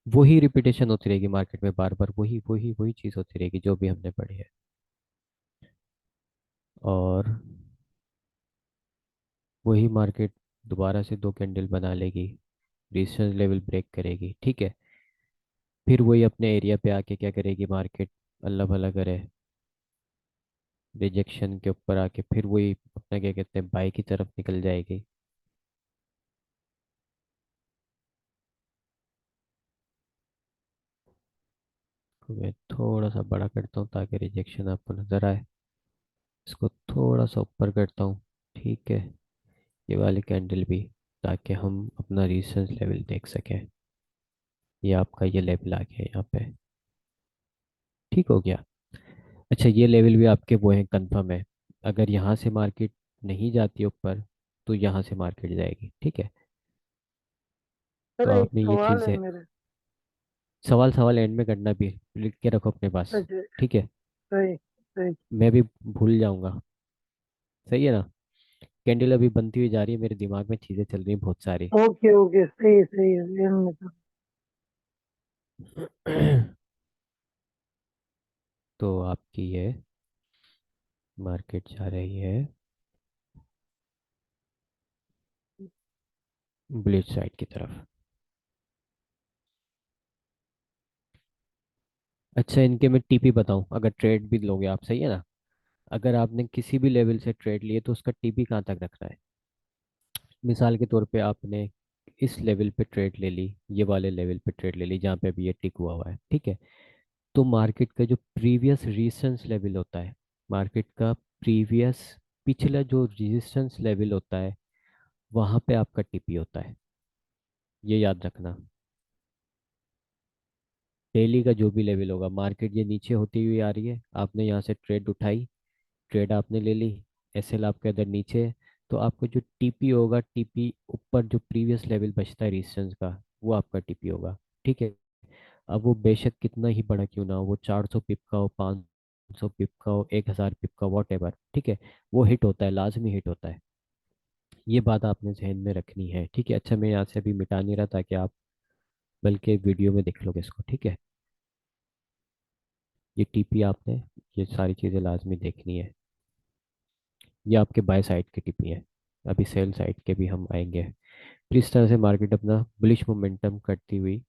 वही रिपीटेशन होती रहेगी मार्केट में, बार बार वही वही वही चीज़ होती रहेगी जो भी हमने पढ़ी है। और वही मार्केट दोबारा से दो कैंडल बना लेगी, रेजिस्टेंस लेवल ब्रेक करेगी। ठीक है, फिर वही अपने एरिया पे आके क्या करेगी मार्केट, अल्लाह भला करे, रिजेक्शन के ऊपर आके फिर वही अपना क्या कहते हैं बाई की तरफ निकल जाएगी। तो मैं थोड़ा सा बड़ा करता हूँ ताकि रिजेक्शन आपको नज़र आए। इसको थोड़ा सा ऊपर करता हूँ। ठीक है, ये वाली कैंडल भी, ताकि हम अपना रेजिस्टेंस लेवल देख सकें। ये आपका ये लेवल आ गया यहाँ पे। ठीक हो गया। अच्छा, ये लेवल भी आपके वो हैं, कंफर्म है। अगर यहाँ से मार्केट नहीं जाती ऊपर, तो यहाँ से मार्केट जाएगी। ठीक है, तो
सर एक
आपने ये
सवाल
चीज़
है
है।
मेरे।
सवाल सवाल एंड में करना भी है, लिख के रखो अपने पास।
अच्छा।
ठीक है,
सही सही।
मैं भी भूल जाऊंगा। सही है ना। कैंडल अभी बनती हुई जा रही है, मेरे दिमाग में चीजें चल रही हैं बहुत सारी।
ओके ओके, सही है सही है, रहने दो।
तो आपकी ये मार्केट जा रही है बुलिश साइड की तरफ। अच्छा, इनके मैं टीपी बताऊं, अगर ट्रेड भी लोगे आप, सही है ना? अगर आपने किसी भी लेवल से ट्रेड लिए तो उसका टीपी कहाँ तक रखना है। मिसाल के तौर पे आपने इस लेवल पे ट्रेड ले ली, ये वाले लेवल पे ट्रेड ले ली जहाँ पे अभी ये टिक हुआ हुआ है, ठीक है? तो मार्केट का जो प्रीवियस रेजिस्टेंस लेवल होता है, मार्केट का प्रीवियस पिछला जो रेजिस्टेंस लेवल होता है, वहां पे आपका टीपी होता है। ये याद रखना। डेली का जो भी लेवल होगा, मार्केट ये नीचे होती हुई आ रही है, आपने यहाँ से ट्रेड उठाई, ट्रेड आपने ले ली, एसएल आपके अंदर नीचे है, तो आपका जो टीपी होगा, टीपी ऊपर जो प्रीवियस लेवल बचता है रेजिस्टेंस का, वो आपका टीपी होगा, ठीक है? अब वो बेशक कितना ही बड़ा क्यों ना हो, वो 400 पिप का हो, 500 पिप का हो, 1000 पिप का, वॉट एवर, ठीक है? वो हिट होता है, लाजमी हिट होता है। ये बात आपने जहन में रखनी है, ठीक है? अच्छा, मैं यहाँ से अभी मिटा नहीं रहा ताकि आप बल्कि वीडियो में देख लोगे इसको, ठीक है? ये टीपी आपने, ये सारी चीज़ें लाजमी देखनी है। ये आपके बाय साइड की टीपी है। अभी सेल साइड के भी हम आएंगे। फिर इस तरह से मार्केट अपना बुलिश मोमेंटम करती हुई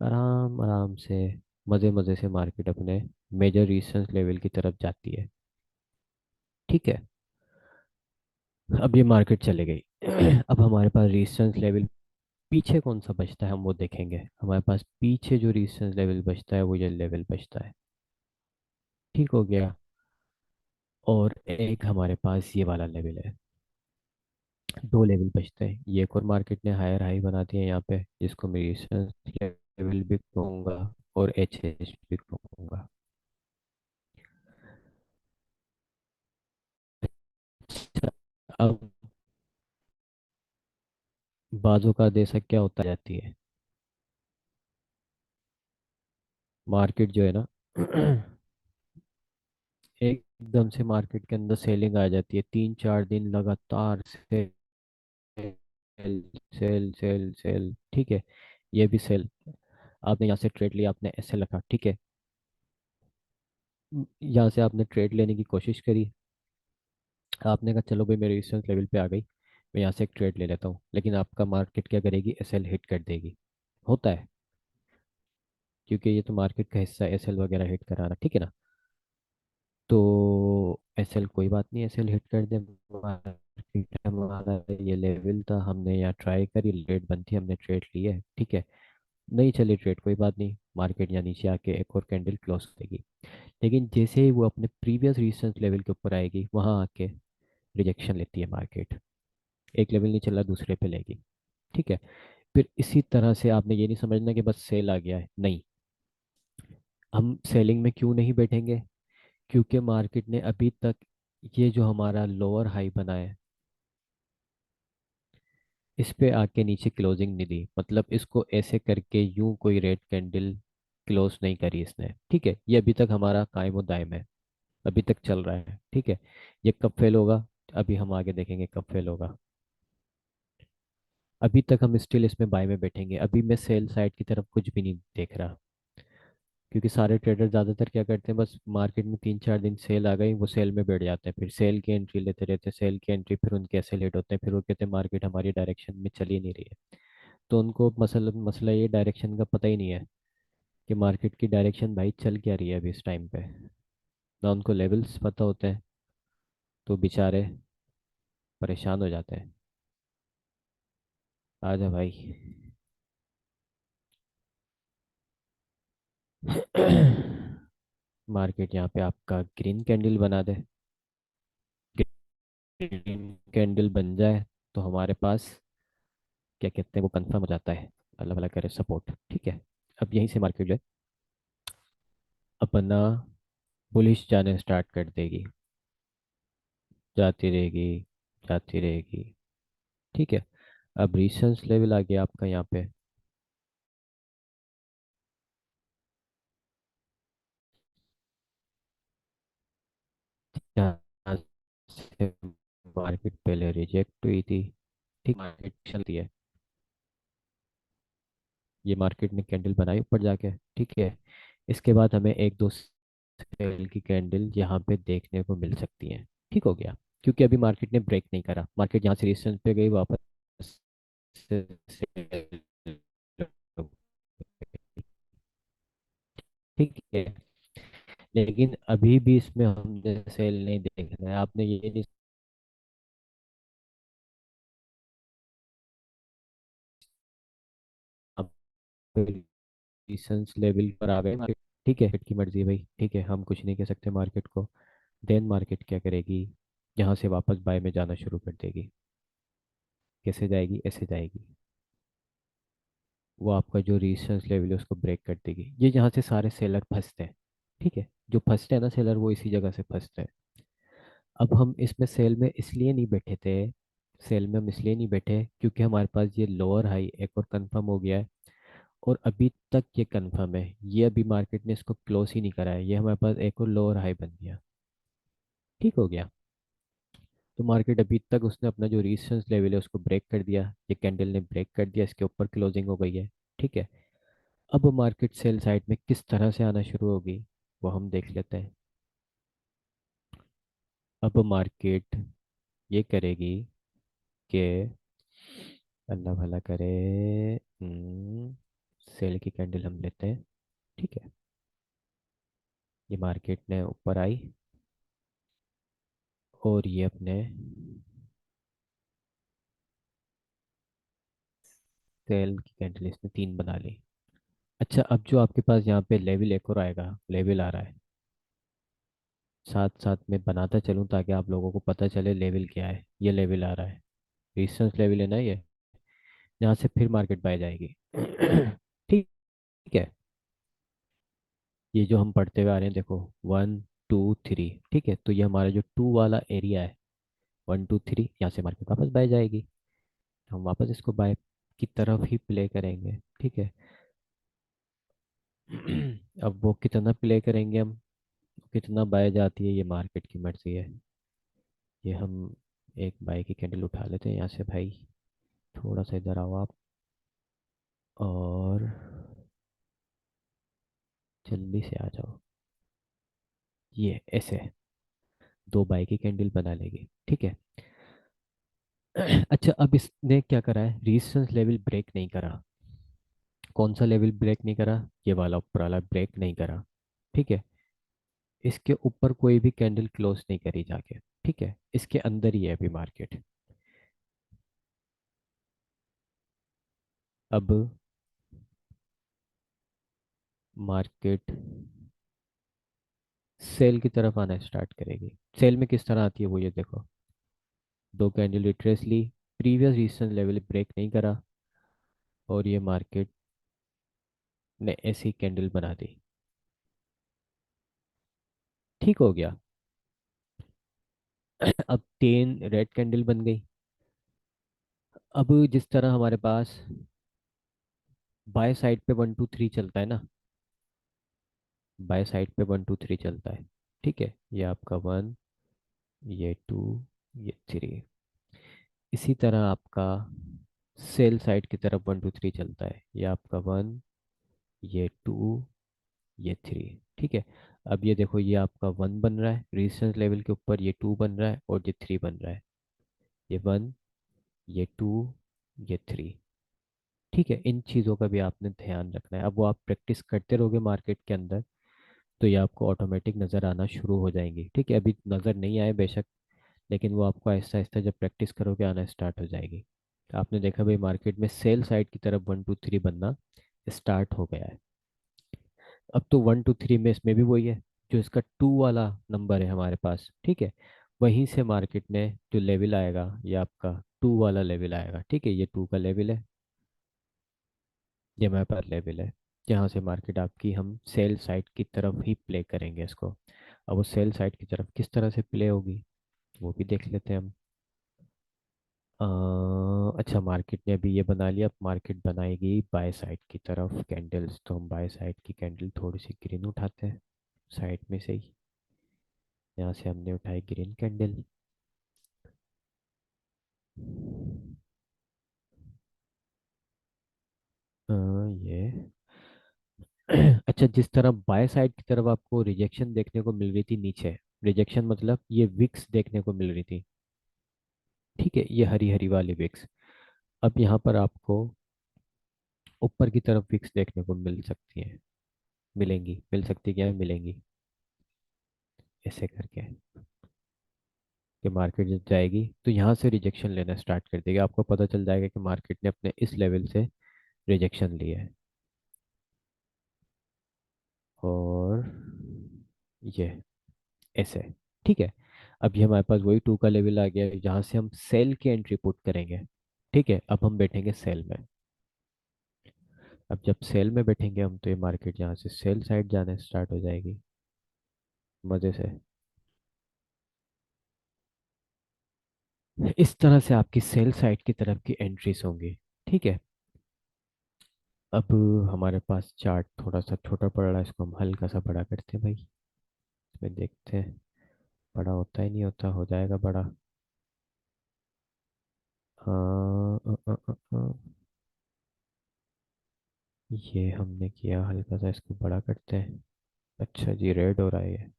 आराम आराम से, मज़े मज़े से मार्केट अपने मेजर रेजिस्टेंस लेवल की तरफ जाती है, ठीक है? अब ये मार्केट चले गई। अब हमारे पास रेजिस्टेंस लेवल पीछे कौन सा बचता है, हम वो देखेंगे। हमारे पास पीछे जो रेजिस्टेंस लेवल बचता है वो ये लेवल बचता है, ठीक हो गया? और एक हमारे पास ये वाला लेवल है। दो लेवल बचते हैं, ये एक और मार्केट ने हायर हाई बना दिया यहाँ पे, जिसको मैं रेजिस्टेंस लेवल भी कहूँगा और एच एच भी कहूँगा। अच्छा, अब बाजू का देशक क्या होता जाती है, मार्केट जो है ना, एकदम से मार्केट के अंदर सेलिंग आ जाती है, 3 4 दिन लगातार सेल सेल सेल सेल, ठीक है? ये भी सेल। आपने यहाँ से ट्रेड लिया, आपने ऐसे रखा, ठीक है? यहाँ से आपने ट्रेड लेने की कोशिश करी, आपने कहा चलो भाई मेरे रेजिस्टेंस लेवल पे आ गई, मैं यहाँ से एक ट्रेड ले लेता हूँ, लेकिन आपका मार्केट क्या करेगी, एसएल हिट कर देगी। होता है, क्योंकि ये तो मार्केट का हिस्सा है, एसएल वगैरह हिट कराना, ठीक है ना? तो एसएल कोई बात नहीं, एसएल हिट कर दे, मार्केट हमारा ये लेवल था, हमने यहाँ ट्राई करी, रेट बनती, हमने ट्रेड ली है, ठीक है? नहीं चली ट्रेड, कोई बात नहीं, मार्केट यहाँ नीचे आके एक और कैंडल क्लोज करेगी। लेकिन जैसे ही वो अपने प्रीवियस रेजिस्टेंस लेवल के ऊपर आएगी, वहाँ आके रिजेक्शन लेती है मार्केट, एक लेवल नहीं चला दूसरे पे लेगी, ठीक है? फिर इसी तरह से आपने ये नहीं समझना कि बस सेल आ गया है, नहीं। हम सेलिंग में क्यों नहीं बैठेंगे? क्योंकि मार्केट ने अभी तक ये जो हमारा लोअर हाई बना है, इस पे आके नीचे क्लोजिंग नहीं दी, मतलब इसको ऐसे करके यूं कोई रेड कैंडल क्लोज नहीं करी इसने, ठीक है? ये अभी तक हमारा कायम और दायम है, अभी तक चल रहा है, ठीक है? ये कब फेल होगा, अभी हम आगे देखेंगे कब फेल होगा। अभी तक हम स्टिल इसमें बाय में बैठेंगे, अभी मैं सेल साइड की तरफ कुछ भी नहीं देख रहा, क्योंकि सारे ट्रेडर ज़्यादातर क्या करते हैं, बस मार्केट में 3 4 दिन सेल आ गई, वो सेल में बैठ जाते हैं, फिर सेल की एंट्री लेते रहते हैं, सेल की एंट्री, फिर उनके ऐसे लेट होते हैं, फिर वो कहते हैं मार्केट हमारी डायरेक्शन में चल ही नहीं रही है। तो उनको मसला मसला ये डायरेक्शन का पता ही नहीं है कि मार्केट की डायरेक्शन भाई चल क्या रही है अभी इस टाइम पे, ना उनको लेवल्स पता होते हैं, तो बेचारे परेशान हो जाते हैं। आजा भाई। मार्केट यहाँ पे आपका ग्रीन कैंडल बना दे, ग्रीन कैंडल बन जाए तो हमारे पास क्या कहते हैं, वो कंफर्म हो जाता है, अल्लाह वाला करे सपोर्ट, ठीक है? अब यहीं से मार्केट जो है अपना बुलिश जाने स्टार्ट कर देगी, जाती रहेगी, जाती रहेगी, ठीक है? अब रेजिस्टेंस लेवल आ गया आपका यहाँ पे, यहाँ से मार्केट पहले रिजेक्ट हुई थी, ठीक, मार्केट चलती है, ये मार्केट ने कैंडल बनाई ऊपर जाके, ठीक है। इसके बाद हमें एक दो सेल की कैंडल यहाँ पे देखने को मिल सकती है, ठीक हो गया। क्योंकि अभी मार्केट ने ब्रेक नहीं करा, मार्केट यहाँ से रेजिस्टेंस पे गई वापस से sell हो गई, ठीक है। लेकिन अभी भी इसमें हमने सेल नहीं देखना है, आपने ये नहीं, रेजिस्टेंस लेवल पर आ गए मार्केट, ठीक है, मार्केट की मर्जी है भाई, ठीक है, हम कुछ नहीं कह सकते मार्केट को। देन मार्केट क्या करेगी, यहाँ से वापस बाय में जाना शुरू कर देगी। कैसे जाएगी, ऐसे जाएगी, वो आपका जो रेजिस्टेंस लेवल है उसको ब्रेक कर देगी। ये जहाँ से सारे सेलर फंसते हैं, ठीक है, जो फंसते हैं ना सेलर, वो इसी जगह से फंसते हैं। अब हम इसमें सेल में इसलिए नहीं बैठे थे, सेल में हम इसलिए नहीं बैठे क्योंकि हमारे पास ये लोअर हाई एक और कंफर्म हो गया है, और अभी तक ये कंफर्म है, ये अभी मार्केट ने इसको क्लोज ही नहीं करा है, ये हमारे पास एक और लोअर हाई बन गया, ठीक हो गया। तो मार्केट अभी तक उसने अपना जो रेजिस्टेंस लेवल है उसको ब्रेक कर दिया, ये कैंडल ने ब्रेक कर दिया, इसके ऊपर क्लोजिंग हो गई है, ठीक है। अब मार्केट सेल साइड में किस तरह से आना शुरू होगी वो हम देख लेते हैं। अब मार्केट ये करेगी कि अल्लाह भला करे, सेल की कैंडल हम लेते हैं, ठीक है। ये मार्केट ने ऊपर आई और ये अपने सेल की कैंडल इसने तीन बना ली। अच्छा, अब जो आपके पास यहाँ पे लेवल एक और आएगा, लेवल आ रहा है, साथ साथ में बनाता चलूँ ताकि आप लोगों को पता चले लेवल क्या है। ये लेवल आ रहा है, रेजिस्टेंस लेवल है ना ये, यहाँ से फिर मार्केट बाय जाएगी ठीक है। ये जो हम पढ़ते हुए आ रहे हैं देखो, 1 2 3, ठीक है, तो ये हमारा जो टू वाला एरिया है, 1 2 3, यहाँ से मार्केट वापस बाय जाएगी, हम वापस इसको बाय की तरफ ही प्ले करेंगे, ठीक है। अब वो कितना प्ले करेंगे हम, कितना बाय जाती है ये मार्केट की मर्जी है। ये हम एक बाय की कैंडल उठा लेते हैं यहाँ से भाई, थोड़ा सा इधर आओ आप, और जल्दी से आ जाओ, ये ऐसे दो बाय की कैंडल बना लेगी, ठीक है। अच्छा, अब इसने क्या करा है, रेजिस्टेंस लेवल ब्रेक नहीं करा। कौन सा लेवल ब्रेक नहीं करा, ये वाला ऊपर वाला ब्रेक नहीं करा, ठीक है। इसके ऊपर कोई भी कैंडल क्लोज नहीं करी जाके, ठीक है, इसके अंदर ही है अभी मार्केट। अब मार्केट सेल की तरफ आना स्टार्ट करेगी। सेल में किस तरह आती है वो ये देखो, दो कैंडल रिट्रेस ली, प्रीवियस रेजिस्टेंस लेवल ब्रेक नहीं करा, और ये मार्केट ने ऐसी कैंडल बना दी, ठीक हो गया। अब तीन रेड कैंडल बन गई। अब जिस तरह हमारे पास बाय साइड पे 1 2 3 चलता है ना, बाय साइड पे 1 2 3 चलता है, ठीक है, ये आपका 1, ये 2, ये 3, इसी तरह आपका सेल साइड की तरफ 1 2 3 चलता है, ये आपका 1, ये 2, ये 3, ठीक है। अब ये देखो, ये आपका 1 बन रहा है रेजिस्टेंस लेवल के ऊपर, ये 2 बन रहा है और ये 3 बन रहा है, ये 1, ये 2, ये 3, ठीक है। इन चीज़ों का भी आपने ध्यान रखना है। अब वो आप प्रैक्टिस करते रहोगे मार्केट के अंदर, तो ये आपको ऑटोमेटिक नज़र आना शुरू हो जाएंगी, ठीक है। अभी नज़र नहीं आए बेशक, लेकिन वो आपको आहिस्ता आहिस्ता जब प्रैक्टिस करोगे आना स्टार्ट हो जाएगी। आपने देखा भाई मार्केट में सेल साइड की तरफ 1 2 3 बनना स्टार्ट हो गया है। अब तो 1 2 3 में इसमें भी वही है, जो इसका टू वाला नंबर है हमारे पास, ठीक है, वहीं से मार्केट ने जो लेवल आएगा ये आपका टू वाला लेवल आएगा, ठीक है, ये टू का लेवल है, ये हमारे पास लेवल है, जहाँ से मार्केट आपकी हम सेल साइड की तरफ ही प्ले करेंगे इसको। अब वो सेल साइड की तरफ किस तरह से प्ले होगी वो भी देख लेते हैं हम। अ, अच्छा, मार्केट ने अभी ये बना लिया, अब मार्केट बनाएगी बाय साइड की तरफ कैंडल्स, तो हम बाय साइड की कैंडल थोड़ी सी ग्रीन उठाते हैं साइड में से ही, यहाँ से हमने उठाई ग्रीन कैंडल, ये अच्छा, जिस तरह बाय साइड की तरफ आपको रिजेक्शन देखने को मिल रही थी नीचे, रिजेक्शन मतलब ये विक्स देखने को मिल रही थी, ठीक है, ये हरी हरी वाली विक्स, अब यहाँ पर आपको ऊपर की तरफ विक्स देखने को मिल सकती है, मिलेंगी, मिल सकती क्या है, मिलेंगी, ऐसे करके कि मार्केट जब जाएगी तो यहाँ से रिजेक्शन लेना स्टार्ट कर देगी, आपको पता चल जाएगा कि मार्केट ने अपने इस लेवल से रिजेक्शन लिया है। और ये ऐसे, ठीक है। अब ये हमारे पास वही टू का लेवल आ गया है, जहाँ से हम सेल की एंट्री पुट करेंगे, ठीक है, अब हम बैठेंगे सेल में। अब जब सेल में बैठेंगे हम, तो ये मार्केट यहाँ से सेल साइड जाने स्टार्ट हो जाएगी मज़े से। इस तरह से आपकी सेल साइड की तरफ की एंट्रीज होंगी, ठीक है। अब हमारे पास चार्ट थोड़ा सा छोटा पड़ रहा है, इसको हम हल्का सा बड़ा करते हैं भाई, इसमें देखते हैं बड़ा होता ही नहीं होता, हो जाएगा बड़ा। ये हमने किया, हल्का सा इसको बड़ा करते हैं। अच्छा जी, रेड हो रहा है ये,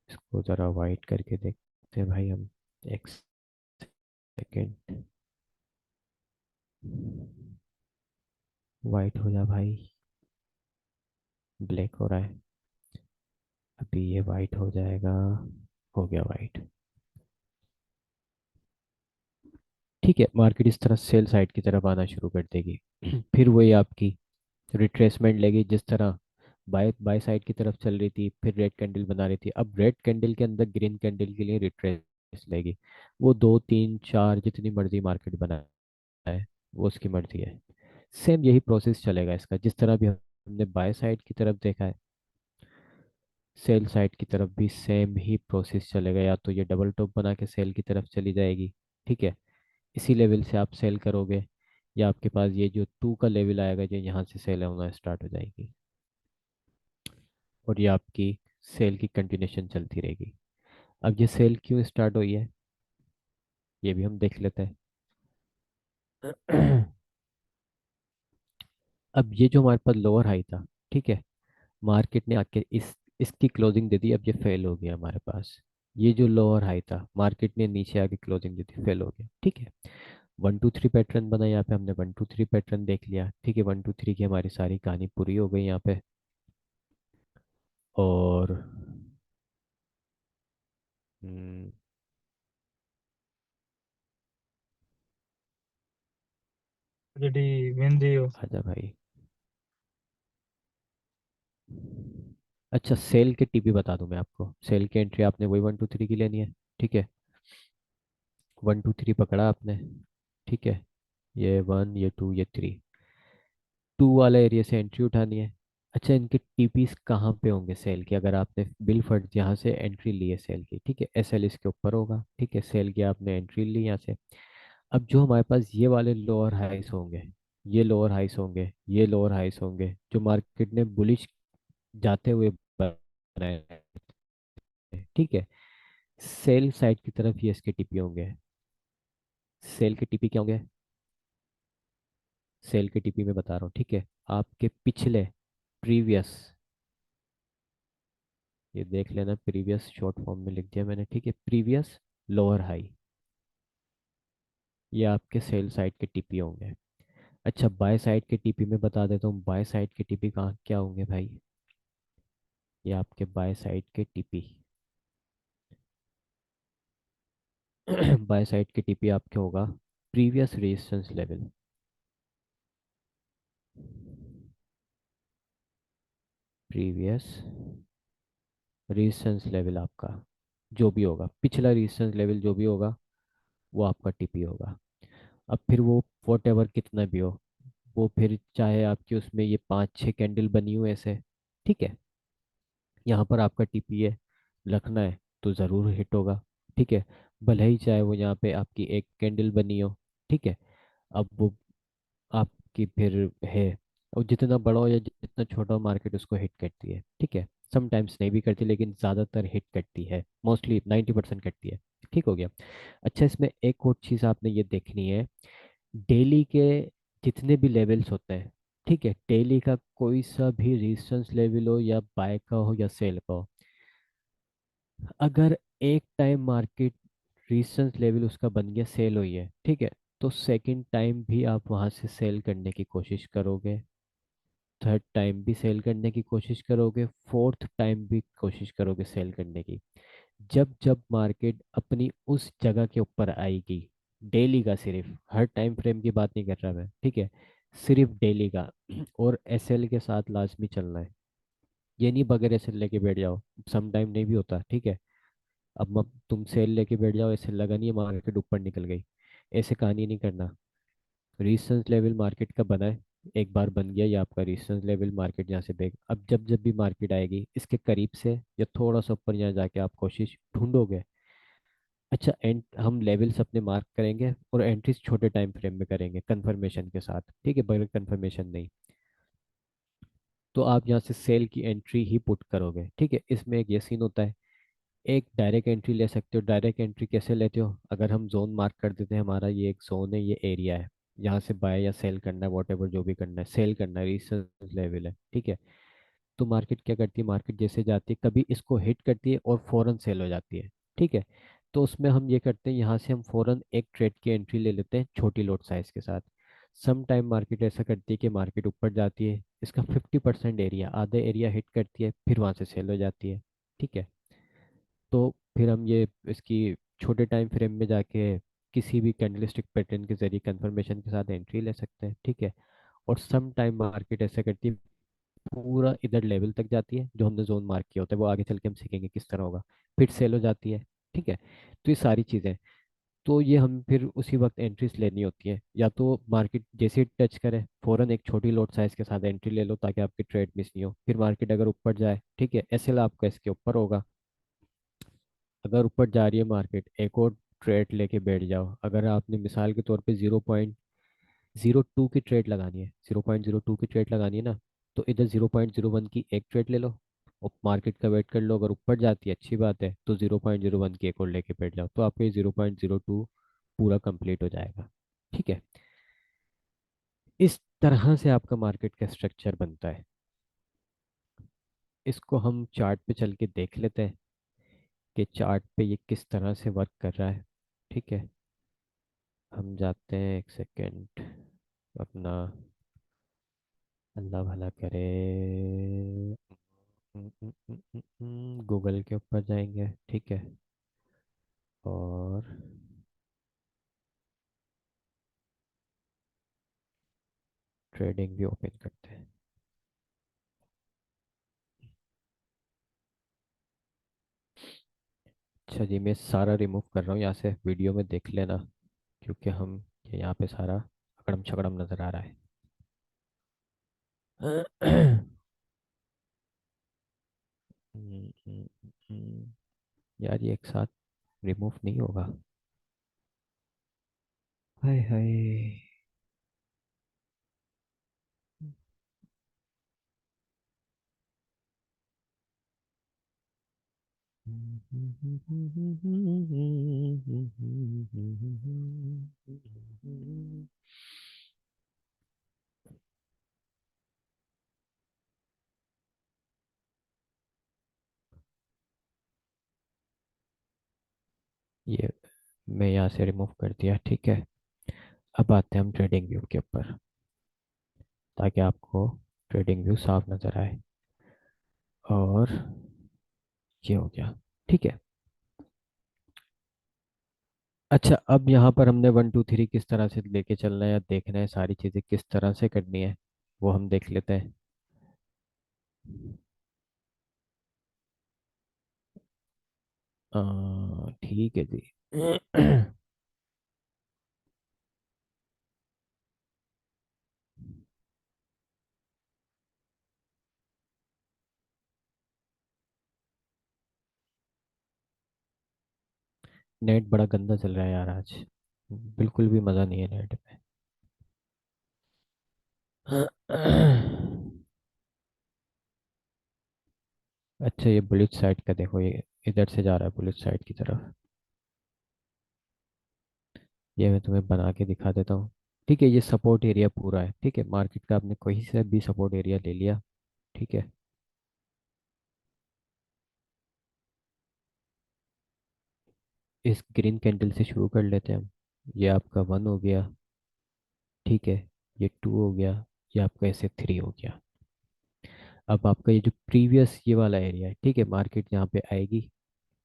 इसको ज़रा वाइट करके देखते हैं भाई हम, एक सेकेंड, वाइट हो जा भाई, ब्लैक हो रहा है, अभी ये वाइट हो जाएगा, हो गया वाइट, ठीक है। मार्केट इस तरह सेल साइड की तरफ आना शुरू कर देगी। फिर वही आपकी रिट्रेसमेंट लेगी, जिस तरह बाय बाय साइड की तरफ चल रही थी, फिर रेड कैंडल बना रही थी, अब रेड कैंडल के अंदर ग्रीन कैंडल के लिए रिट्रेस लेगी, वो दो तीन चार जितनी मर्जी मार्केट बनाए, वो उसकी मर्जी है। सेम यही प्रोसेस चलेगा इसका, जिस तरह भी हमने बाय साइड की तरफ देखा है, सेल साइड की तरफ भी सेम ही प्रोसेस चलेगा, या तो ये डबल टॉप बना के सेल की तरफ चली जाएगी, ठीक है, इसी लेवल से आप सेल करोगे, या आपके पास ये जो टू का लेवल आएगा, जो यहाँ से सेल होना स्टार्ट हो जाएगी, और ये आपकी सेल की कंटिन्यूशन चलती रहेगी। अब ये सेल क्यों स्टार्ट हुई है, ये भी हम देख लेते हैं। अब ये जो हमारे पास लोअर हाई था, ठीक है, मार्केट ने आके इसकी क्लोजिंग दे दी, अब ये फेल हो गया हमारे पास। ये जो लोअर हाई था, मार्केट ने नीचे आके क्लोजिंग दे दी, फेल हो गया, ठीक है। 1 2 3 पैटर्न बना, यहाँ पे हमने 1 2 3 पैटर्न देख लिया, ठीक है, 1 2 3 की हमारी सारी कहानी पूरी हो गई यहाँ पे। और हम्म,
जेडी मेहंदी हो।
आजा भाई। अच्छा, सेल के टीपी बता दूं मैं आपको, सेल की एंट्री आपने वही 1 2 3 की लेनी है, ठीक है, 1 2 3 पकड़ा आपने, ठीक है, ये वन, ये टू, ये थ्री, टू वाला एरिया से एंट्री उठानी है। अच्छा, इनके टीपीस कहाँ पे होंगे सेल के, अगर आपने बिल फट यहाँ से एंट्री ली है सेल की, ठीक है, एसएल इसके ऊपर होगा, ठीक है, सेल की आपने एंट्री ली यहाँ से। अब जो हमारे पास ये वाले लोअर हाइस होंगे, ये लोअर हाइस होंगे, ये लोअर हाइस होंगे, जो मार्केट ने बुलिश जाते हुए बनाए हैं, ठीक है, सेल साइड की तरफ ये इसके टीपी होंगे। सेल के टीपी क्या होंगे, सेल के टीपी में बता रहा हूँ, ठीक है, आपके पिछले प्रीवियस, ये देख लेना, प्रीवियस शॉर्ट फॉर्म में लिख दिया मैंने, ठीक है, प्रीवियस लोअर हाई, ये आपके सेल साइड के टीपी होंगे। अच्छा, बाय साइड के टीपी में बता देता हूँ, बाय साइड के टीपी कहाँ क्या होंगे भाई, ये आपके बाय साइड के टीपी, बाय साइड के टीपी आपके होगा previous resistance level, previous resistance level आपका, जो भी होगा पिछला रेजिस्टेंस लेवल जो भी होगा, वो आपका टीपी होगा। अब फिर वो वॉट एवर कितना भी हो, वो फिर चाहे आपकी उसमें ये 5 6 कैंडल बनी हो ऐसे, ठीक है, यहाँ पर आपका टीपीए रखना है तो ज़रूर हिट होगा, ठीक है, भले ही चाहे वो यहाँ पे आपकी एक कैंडल बनी हो, ठीक है। अब वो आपकी फिर है, और जितना बड़ा हो या जितना छोटा हो, मार्केट उसको हिट करती है, ठीक है, समटाइम्स नहीं भी करती, लेकिन ज़्यादातर हिट करती है, मोस्टली 90% करती है। ठीक हो गया। अच्छा, इसमें एक और चीज़ आपने ये देखनी है, डेली के जितने भी लेवल्स होते हैं, ठीक है, डेली का कोई सा भी रेजिस्टेंस लेवल हो या बाय का हो या सेल का हो, अगर एक टाइम मार्केट रेजिस्टेंस लेवल उसका बन गया, सेल हुई है, ठीक है, तो सेकंड टाइम भी आप वहां से सेल करने की कोशिश करोगे, थर्ड टाइम भी सेल करने की कोशिश करोगे, फोर्थ टाइम भी कोशिश करोगे सेल करने की। जब जब मार्केट अपनी उस जगह के ऊपर आएगी, डेली का सिर्फ, हर टाइम फ्रेम की बात नहीं कर रहा मैं, ठीक है, सिर्फ डेली का, और एसएल के साथ लाजमी चलना है। ये नहीं बगैर एसएल लेके बैठ जाओ, सम टाइम नहीं भी होता, ठीक है। अब तुम सेल लेके बैठ जाओ, एसएल लगा नहीं है, मार्केट ऊपर निकल गई, ऐसे कहानी नहीं करना। रेजिस्टेंस लेवल मार्केट का बना है, एक बार बन गया ये आपका रेजिस्टेंस लेवल, मार्केट यहाँ से बैग, अब जब जब भी मार्केट आएगी इसके करीब से या थोड़ा सा ऊपर यहाँ जाके आप कोशिश ढूंढोगे। अच्छा, एंड हम लेवल्स अपने मार्क करेंगे और एंट्रीज छोटे टाइम फ्रेम में करेंगे कंफर्मेशन के साथ, ठीक है, बगैर कंफर्मेशन नहीं। तो आप यहाँ से सेल की एंट्री ही पुट करोगे, ठीक है। इसमें एक ये सीन होता है, एक डायरेक्ट एंट्री ले सकते हो। डायरेक्ट एंट्री कैसे लेते हो, अगर हम जोन मार्क कर देते हैं, हमारा ये एक जोन है, ये एरिया है, यहाँ से बाय या सेल करना है, वॉट एवर जो भी करना है, सेल करना है, रेजिस्टेंस लेवल है, ठीक है। तो मार्केट क्या करती है, मार्केट जैसे जाती है कभी इसको हिट करती है और फौरन सेल हो जाती है, ठीक है। तो उसमें हम ये करते हैं, यहाँ से हम फौरन एक ट्रेड की एंट्री ले लेते हैं छोटी लॉट साइज के साथ। सम टाइम मार्केट ऐसा करती है कि मार्केट ऊपर जाती है, इसका 50% एरिया, आधा एरिया हिट करती है, फिर वहाँ से सेल हो जाती है, ठीक है। तो फिर हम ये इसकी छोटे टाइम फ्रेम में जाके किसी भी कैंडलस्टिक पैटर्न के जरिए कंफर्मेशन के साथ एंट्री ले सकते हैं, ठीक है। और सम टाइम मार्केट ऐसा करती है, पूरा इधर लेवल तक जाती है जो हमने जोन मार्क किया होता है, वो आगे चल के हम सीखेंगे किस तरह होगा, फिर सेल हो जाती है, ठीक है। तो ये सारी चीज़ें, तो ये हम फिर उसी वक्त एंट्रीज लेनी होती है, या तो मार्केट जैसे ही टच करे फौरन एक छोटी लॉट साइज के साथ एंट्री ले लो ताकि आपकी ट्रेड मिस नहीं हो। फिर मार्केट अगर ऊपर जाए, ठीक है, एसएल आपका इसके ऊपर होगा, अगर ऊपर जा रही है मार्केट एक और ट्रेड लेके बैठ जाओ। अगर आपने मिसाल के तौर पे 0.02 की ट्रेड लगानी है, 0.02 की ट्रेड लगानी है ना, तो इधर 0.01 की एक ट्रेड ले लो और मार्केट का वेट कर लो, अगर ऊपर जाती है अच्छी बात है, तो 0.01 की एक और लेके बैठ जाओ, तो आपका ये 0.02 पूरा कंप्लीट हो जाएगा, ठीक है। इस तरह से आपका मार्केट का स्ट्रक्चर बनता है। इसको हम चार्ट पे चल के देख लेते हैं कि चार्ट पे ये किस तरह से वर्क कर रहा है, ठीक है। हम जाते हैं, एक सेकेंड, अपना अल्लाह भला करे, गूगल के ऊपर जाएंगे, ठीक है, और ट्रेडिंग भी ओपन करते हैं। अच्छा जी, मैं सारा रिमूव कर रहा हूँ यहाँ से, वीडियो में देख लेना, क्योंकि हम ये यहाँ पे सारा अकड़म शकड़म नज़र आ रहा है। यार ये एक साथ रिमूव नहीं होगा, हाय हाय। ये मैं यहाँ से रिमूव कर दिया, ठीक है। अब आते हैं हम ट्रेडिंग व्यू के ऊपर, ताकि आपको ट्रेडिंग व्यू साफ नज़र आए। और ये हो गया, ठीक है। अच्छा, अब यहाँ पर हमने 1 2 3 किस तरह से लेके चलना है या देखना है, सारी चीज़ें किस तरह से करनी है, वो हम देख लेते हैं। ठीक है जी। नेट बड़ा गंदा चल रहा है यार आज, बिल्कुल भी मज़ा नहीं है नेट में। अच्छा, ये बुलिट साइड का देखो, ये इधर से जा रहा है बुलिट साइड की तरफ, ये मैं तुम्हें बना के दिखा देता हूँ। ठीक है, ये सपोर्ट एरिया पूरा है। ठीक है, मार्केट का आपने कहीं से भी सपोर्ट एरिया ले लिया। ठीक है, इस ग्रीन कैंडल से शुरू कर लेते हैं हम। ये आपका 1 हो गया। ठीक है, ये 2 हो गया। ये आपका ऐसे 3 हो गया। अब आपका ये जो प्रीवियस ये वाला एरिया है, ठीक है, मार्केट यहाँ पे आएगी।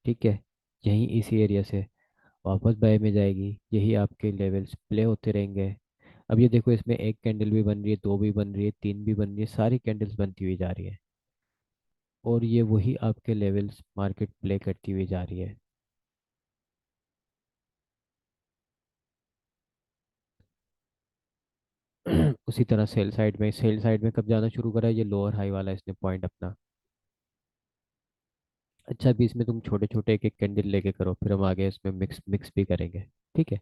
ठीक है, यहीं इसी एरिया से वापस बाय में जाएगी। यही आपके लेवल्स प्ले होते रहेंगे। अब ये देखो, इसमें एक कैंडल भी बन रही है, दो भी बन रही है, तीन भी बन रही है, सारी कैंडल्स बनती हुई जा रही है। और ये वही आपके लेवल्स मार्केट प्ले करती हुई जा रही है। उसी तरह सेल साइड में कब जाना शुरू करा है, ये लोअर हाई वाला इसने पॉइंट अपना। अच्छा, अभी इसमें तुम छोटे छोटे एक एक कैंडल लेके करो, फिर हम आगे इसमें मिक्स मिक्स भी करेंगे। ठीक है,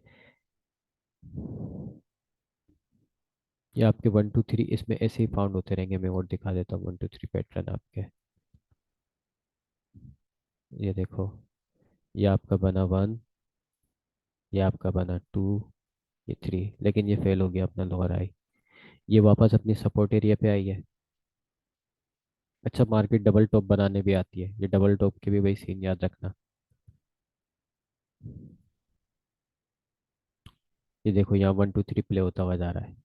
ये आपके 1 2 3 इसमें ऐसे ही फाउंड होते रहेंगे। मैं और दिखा देता हूँ 1 2 3 पैटर्न आपके। ये देखो, ये आपका बना 1, ये आपका बना 2, ये 3, लेकिन ये फेल हो गया अपना लोअर हाई। ये वापस अपनी सपोर्ट एरिया पे आई है। अच्छा, मार्केट डबल टॉप बनाने भी आती है, ये डबल टॉप के भी भाई सीन याद रखना। ये देखो, यहाँ 1 2 3 प्ले होता हुआ जा रहा है।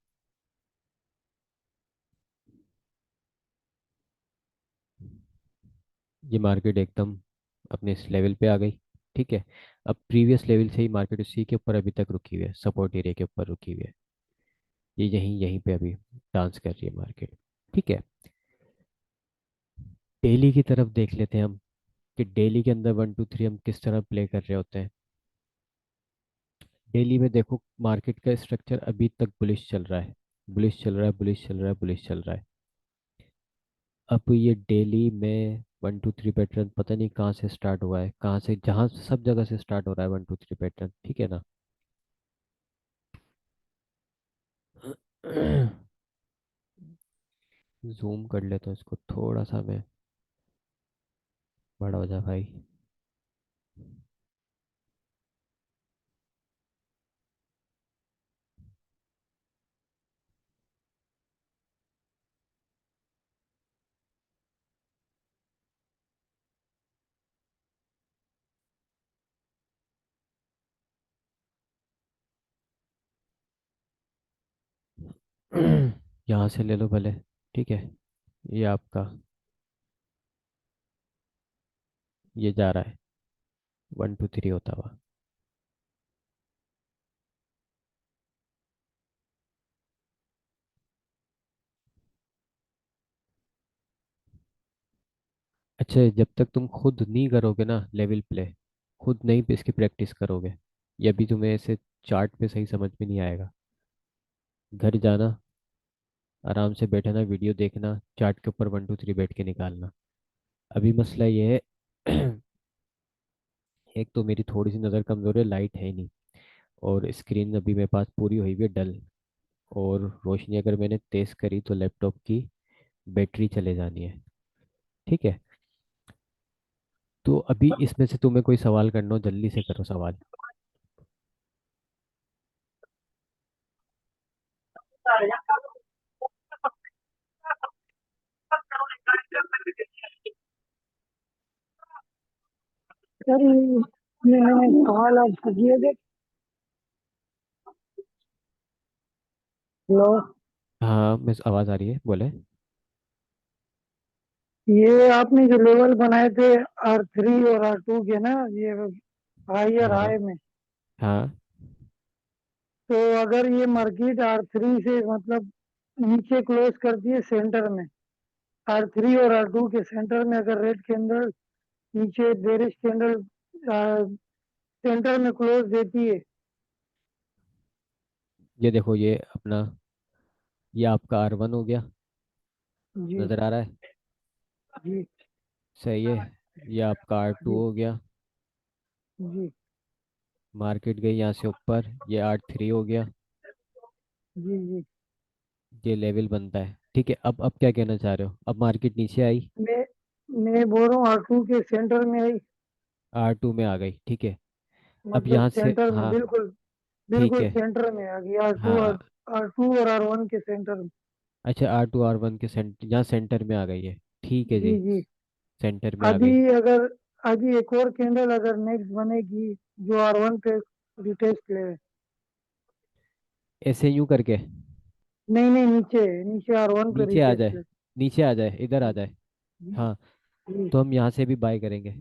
ये मार्केट एकदम अपने इस लेवल पे आ गई। ठीक है, अब प्रीवियस लेवल से ही मार्केट उसी के ऊपर अभी तक रुकी हुई है, सपोर्ट एरिया के ऊपर रुकी हुई है। ये यहीं यहीं पे अभी डांस कर रही है मार्केट। ठीक है, डेली की तरफ देख लेते हैं हम कि डेली के अंदर 1 2 3 हम किस तरह प्ले कर रहे होते हैं। डेली में देखो, मार्केट का स्ट्रक्चर अभी तक बुलिश चल रहा है, बुलिश चल रहा है, बुलिश चल रहा है, बुलिश चल रहा है। अब ये डेली में 1 2 3 पैटर्न पता नहीं कहाँ से स्टार्ट हुआ है, कहाँ से, जहाँ से सब जगह से स्टार्ट हो रहा है 1 2 3 पैटर्न। ठीक है ना। जूम कर लेता हूँ इसको थोड़ा सा मैं, बड़ा हो जा भाई। यहाँ से ले लो भले। ठीक है, ये आपका, ये जा रहा है 1 2 3 होता हुआ। अच्छा, जब तक तुम खुद नहीं करोगे ना लेवल प्ले, खुद नहीं पे इसकी प्रैक्टिस करोगे, ये भी तुम्हें ऐसे चार्ट पे सही समझ में नहीं आएगा। घर जाना, आराम से बैठना, वीडियो देखना, चार्ट के ऊपर 1 2 3 बैठ के निकालना। अभी मसला ये है, एक तो मेरी थोड़ी सी नज़र कमज़ोर है, लाइट है ही नहीं, और स्क्रीन अभी मेरे पास पूरी हुई हुई है डल, और रोशनी अगर मैंने तेज़ करी तो लैपटॉप की बैटरी चले जानी है। ठीक है, तो अभी इसमें से तुम्हें कोई सवाल करना हो जल्दी से करो सवाल।
सर ये सवाल आप किए थे। हेलो।
हाँ, मैं आवाज़ आ रही है, बोले।
ये आपने जो लेवल बनाए थे R3 और R2 के ना, ये हायर
हाँ
हाई में,
हाँ,
तो अगर ये मार्केट R3 से मतलब नीचे क्लोज करती है सेंटर में, R3 और R2 के सेंटर में अगर रेड कैंडल नीचे बेरिश कैंडल सेंटर में क्लोज देती है।
ये देखो, ये अपना, ये आपका R1 हो गया,
जी
नज़र आ रहा है।
जी
सही है, ये आपका R2
जी
हो गया।
जी
मार्केट गई यहाँ से ऊपर, ये R3 हो गया।
जी जी।
ये लेवल बनता है। ठीक है, अब क्या कहना चाह रहे हो, अब मार्केट नीचे आई,
मैं बोल रहा हूँ R2 के सेंटर में आई,
R2 में आ गई। ठीक है, अब
मतलब
यहाँ से,
सेंटर में
हाँ,
बिल्कुल
ठीक
बिल्कुल
है।
सेंटर में आ गई, आर टू
हाँ।
आर टू और R1 के सेंटर में।
अच्छा, R2 R1 के सेंटर, यहाँ सेंटर में आ गई है, ठीक है
जी
जी।
जी।
सेंटर में आ
अभी
गई।
अगर अभी एक और कैंडल अगर नेक्स्ट बनेगी जो R1 पे रिटेस्ट ले।
ऐसे यूं करके
नहीं नहीं, नीचे नीचे R1 पे
नीचे आ
रिटेस्ट
जाए,
ले।
नीचे आ जाए, इधर आ
जी
जाए।
जी
हाँ,
जी।
तो हम यहाँ से भी बाय करेंगे।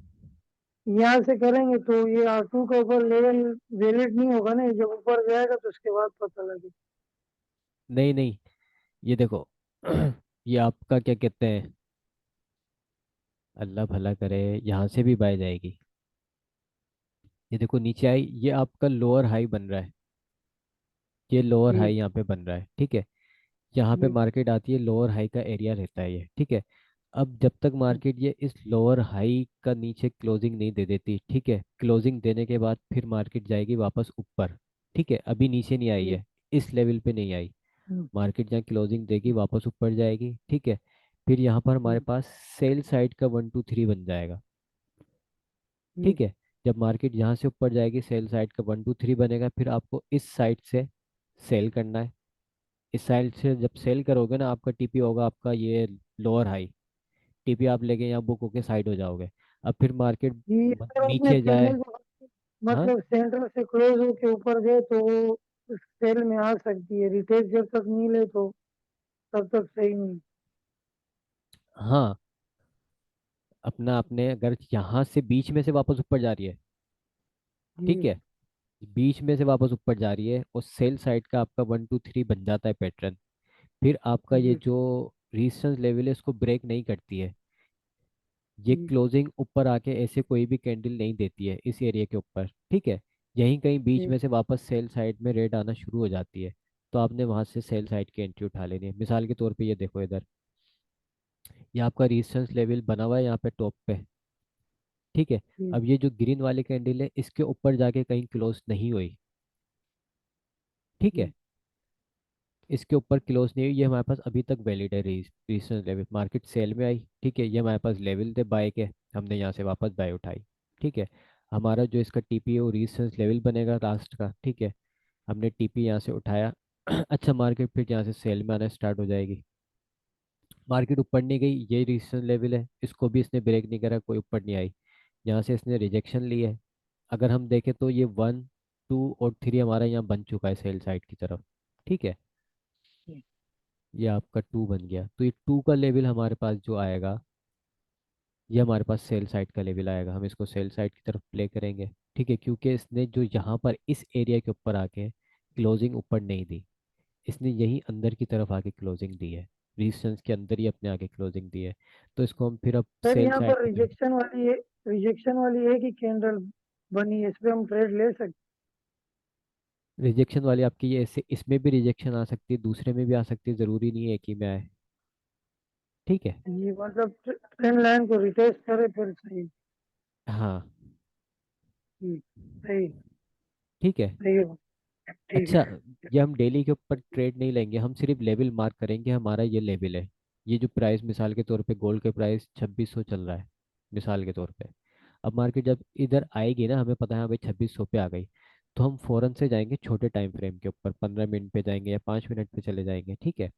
यहाँ से करेंगे तो ये R2 का ऊपर लेवल वैलिड नहीं होगा ना, ये जब ऊपर जाएगा तो उसके बाद पता लगेगा।
नहीं नहीं, ये देखो ये आपका क्या कहते हैं, अल्लाह भला करे, यहाँ से भी बाय जाएगी। ये देखो नीचे आई, ये आपका लोअर हाई बन रहा है, ये लोअर
जी
हाई यहाँ पे बन रहा है, ठीक है। यहाँ पे
जी
मार्केट आती है, लोअर हाई का एरिया रहता है ये, ठीक है। अब जब तक मार्केट ये इस लोअर हाई का नीचे क्लोजिंग नहीं दे देती, ठीक है, क्लोजिंग देने के बाद फिर मार्केट जाएगी वापस ऊपर, ठीक है। अभी नीचे नहीं आई
जी।
है, इस लेवल पे नहीं आई।
हम्म,
मार्केट जहाँ क्लोजिंग देगी वापस ऊपर जाएगी, ठीक है। फिर यहाँ पर हमारे
हम्म,
पास सेल साइड का 1 2 3 बन जाएगा,
जी
ठीक है। जब मार्केट यहाँ से ऊपर जाएगी, सेल साइड का 1 2 3 बनेगा, फिर आपको इस साइड से सेल करना है। इस साइड से जब सेल करोगे ना, आपका टीपी होगा आपका ये लोअर हाई, टीपी आप लेके यहाँ बुक होके साइड हो जाओगे। अब फिर मार्केट
जी। अगर अपने
नीचे जाए।
कैंडल
हाँ।
मतलब सेंटर से क्लोज होके ऊपर गए तो वो सेल में आ सकती है, रिटेस्ट जब तक नहीं ले तो तब तक सही नहीं।
हाँ, अपना अपने अगर यहाँ से बीच में से वापस ऊपर जा रही है, ठीक
जी
है, बीच में से वापस ऊपर जा रही है और सेल साइड का आपका 1 2 3 बन जाता है पैटर्न, फिर आपका ये
जी
जो रेजिस्टेंस लेवल है इसको ब्रेक नहीं करती है, ये
जी
क्लोजिंग ऊपर आके ऐसे कोई भी कैंडल नहीं देती है इस एरिया के ऊपर, ठीक है। यहीं कहीं बीच
जी
में से वापस सेल साइड में रेड आना शुरू हो जाती है, तो आपने वहां से सेल साइड की एंट्री उठा लेनी है। मिसाल के तौर पे ये देखो इधर, ये आपका रेजिस्टेंस लेवल बना हुआ है यहाँ पे टॉप पे, ठीक है।
जी
अब ये जो ग्रीन वाली कैंडल है इसके ऊपर जाके कहीं क्लोज नहीं हुई, ठीक है,
जी
इसके ऊपर क्लोज नहीं हुई, ये हमारे पास अभी तक वैलिड है रेजिस्टेंस लेवल। मार्केट सेल में आई, ठीक है, ये हमारे पास लेवल थे बाय के, हमने यहाँ से वापस बाय उठाई, ठीक है। हमारा जो इसका टीपी है वो रेजिस्टेंस लेवल बनेगा लास्ट का, ठीक है। हमने टीपी यहाँ से उठाया अच्छा, मार्केट फिर यहाँ से सेल में आना स्टार्ट हो जाएगी। मार्केट ऊपर नहीं गई, ये रेजिस्टेंस लेवल है, इसको भी इसने ब्रेक नहीं करा, कोई ऊपर नहीं आई, यहाँ से इसने रिजेक्शन ली है। अगर हम देखें तो ये 1 2 और 3 हमारा यहाँ बन चुका है सेल साइड की तरफ, ठीक है।
जी।
ये आपका 2 बन गया, तो ये 2 का लेवल हमारे पास जो आएगा, ये हमारे पास सेल साइड का लेवल आएगा, हम इसको सेल साइड की तरफ प्ले करेंगे, ठीक है। क्योंकि इसने जो यहाँ पर इस एरिया के ऊपर आके क्लोजिंग ऊपर नहीं दी, इसने यही अंदर की तरफ आके क्लोजिंग दी है, रेजिस्टेंस के अंदर ही अपने आगे क्लोजिंग दी है, तो इसको हम फिर अब
सर
सेल
यहाँ
साइड
पर
की तरफ।
रिजेक्शन वाली एक ही कैंडल बनी है, इस पे हम ट्रेड ले सकते
रिजेक्शन वाली आपकी ये ऐसे, इसमें भी रिजेक्शन आ सकती है, दूसरे में भी आ सकती है, ज़रूरी नहीं है एक ही में आए, ठीक है।
हैं। ये मतलब ट्रेंड लाइन को रिटेस्ट करे फिर सही।
हाँ,
जी सही।
ठीक है।
सही हो। ठीक
अच्छा,
है।
ये हम डेली के ऊपर ट्रेड नहीं लेंगे, हम सिर्फ लेवल मार्क करेंगे, हमारा ये लेवल है। ये जो प्राइस मिसाल के तौर पे गोल्ड के प्राइस 2600 चल रहा है मिसाल के तौर पे, अब मार्केट जब इधर आएगी ना, हमें पता है हाँ भाई 2600 पे आ गई, तो हम फौरन से जाएंगे छोटे टाइम फ्रेम के ऊपर, 15 मिनट पे जाएंगे या 5 मिनट पे चले जाएंगे, ठीक है।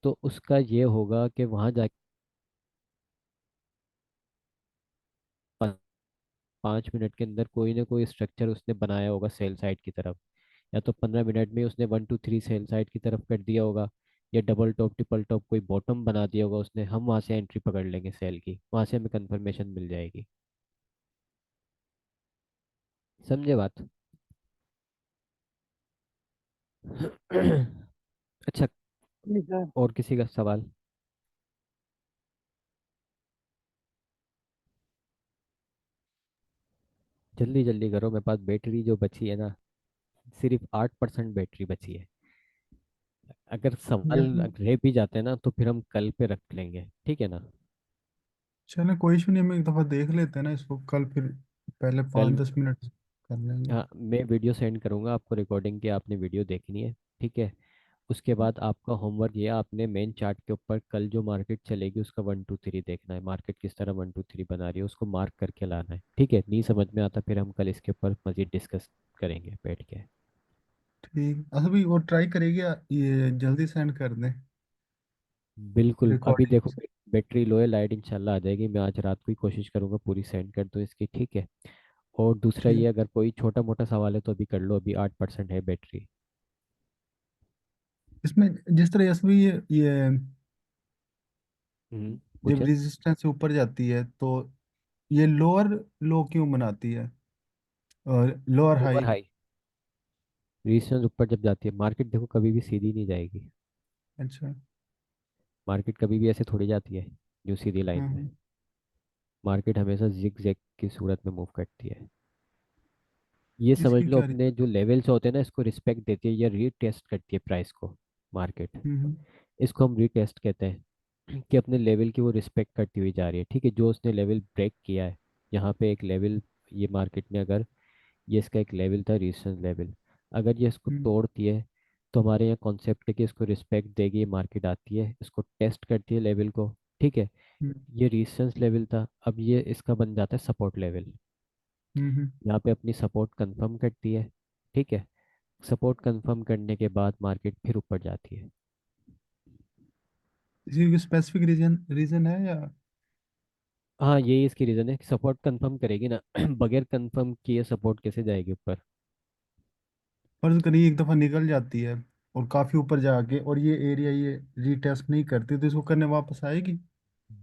तो उसका ये होगा कि वहाँ जाके 5 मिनट के अंदर कोई ना कोई स्ट्रक्चर उसने बनाया होगा सेल साइड की तरफ, या तो 15 मिनट में उसने 1 2 3 सेल साइड की तरफ कर दिया होगा, या डबल टॉप ट्रिपल टॉप कोई बॉटम बना दिया होगा उसने, हम वहां से एंट्री पकड़ लेंगे सेल की, वहां से हमें कंफर्मेशन मिल जाएगी। समझे बात? अच्छा,
जी सर।
और किसी का सवाल? जल्दी जल्दी करो, मेरे पास बैटरी जो बची है ना, सिर्फ 8% बैटरी बची है। अगर सवाल
जल्दी।
रह भी जाते हैं ना तो फिर हम कल पे रख लेंगे, ठीक है ना।
चलो कोई इशू नहीं, हम एक दफ़ा देख लेते हैं ना इसको कल, फिर पहले
कल,
5 10 मिनट कर लेंगे।
हाँ, मैं वीडियो सेंड करूंगा आपको रिकॉर्डिंग की, आपने वीडियो देखनी है, ठीक है। उसके बाद आपका होमवर्क ये, आपने मेन चार्ट के ऊपर कल जो मार्केट चलेगी उसका 1 2 3 देखना है, मार्केट किस तरह 1 2 3 बना रही है उसको मार्क करके लाना है, ठीक है। नहीं समझ में आता फिर हम कल इसके ऊपर मजीद डिस्कस करेंगे बैठ के।
ठीक, अच्छा भी वो ट्राई करेगी ये जल्दी सेंड कर दें
बिल्कुल, अभी देखो
रिकॉर्डिंग्स।
बैटरी लो है, लाइट इंशाल्लाह आ जाएगी। मैं आज रात को ही कोशिश करूंगा पूरी सेंड कर दूं इसकी, ठीक है। और दूसरा ये,
ठीक,
अगर कोई छोटा मोटा सवाल है तो अभी कर लो, अभी 8% है बैटरी।
इसमें जिस तरह से भी ये जब
पूछे।
रेजिस्टेंस से ऊपर जाती है तो ये लोअर लो क्यों बनाती है और lower
lower
high?
High, resistance ऊपर जब जाती है, मार्केट देखो कभी भी सीधी नहीं जाएगी।
अच्छा।
मार्केट कभी भी ऐसे थोड़ी जाती है जो सीधी लाइन में।
हाँ।
मार्केट हमेशा जिग जैग की सूरत में मूव करती है। ये समझ
इसकी
लो,
क्या
अपने जो लेवल्स होते हैं ना, इसको रिस्पेक्ट देती है या रीटेस्ट करती है प्राइस को मार्केट।
हम्म।
इसको हम रीटेस्ट कहते हैं कि अपने लेवल की वो रिस्पेक्ट करती हुई जा रही है, ठीक है। जो उसने लेवल ब्रेक किया है, यहाँ पे एक लेवल, ये मार्केट में अगर ये इसका एक लेवल था, रेजिस्टेंस लेवल, अगर ये इसको
हम्म।
तोड़ती है तो हमारे यहाँ कॉन्सेप्ट है कि इसको रिस्पेक्ट देगी, ये मार्केट आती है, इसको टेस्ट करती है लेवल को, ठीक है।
हम्म।
ये रेजिस्टेंस लेवल था, अब ये इसका बन जाता है सपोर्ट लेवल।
हम्म।
यहाँ पे अपनी सपोर्ट कंफर्म करती है, ठीक है। सपोर्ट कंफर्म करने के बाद मार्केट फिर ऊपर जाती है।
इसकी स्पेसिफिक रीजन रीजन है या
हाँ, यही इसकी रीज़न है कि सपोर्ट कंफर्म करेगी ना। बगैर कंफर्म किए सपोर्ट कैसे जाएगी ऊपर।
फर्ज करिए एक दफा निकल जाती है और काफी ऊपर जाके और ये एरिया ये रीटेस्ट नहीं करती तो इसको करने वापस आएगी?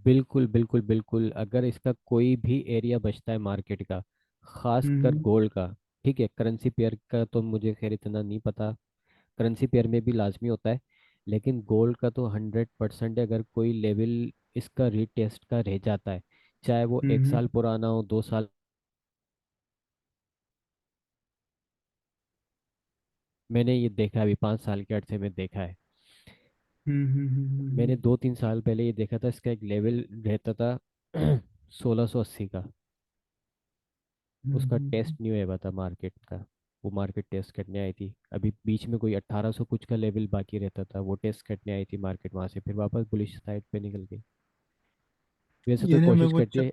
बिल्कुल बिल्कुल बिल्कुल, अगर इसका कोई भी एरिया बचता है मार्केट का, खासकर
हम्म।
गोल्ड का, ठीक है। करेंसी पेयर का तो मुझे खैर इतना नहीं पता, करेंसी पेयर में भी लाजमी होता है, लेकिन गोल्ड का तो 100% अगर कोई लेवल इसका रीटेस्ट का रह जाता है, चाहे वो एक
हम्म।
साल पुराना हो, 2 साल। मैंने ये देखा है, अभी 5 साल के अरसे में देखा है। मैंने 2-3 साल पहले ये देखा था, इसका एक लेवल रहता था 1680 का। उसका टेस्ट नहीं हुआ था मार्केट का। वो मार्केट टेस्ट करने आई थी, अभी बीच में कोई 1800 कुछ का लेवल बाकी रहता था, वो टेस्ट करने आई थी मार्केट, वहां से फिर वापस बुलिश साइड पे निकल गई। वैसे तो
यानी हमें
कोशिश करती है।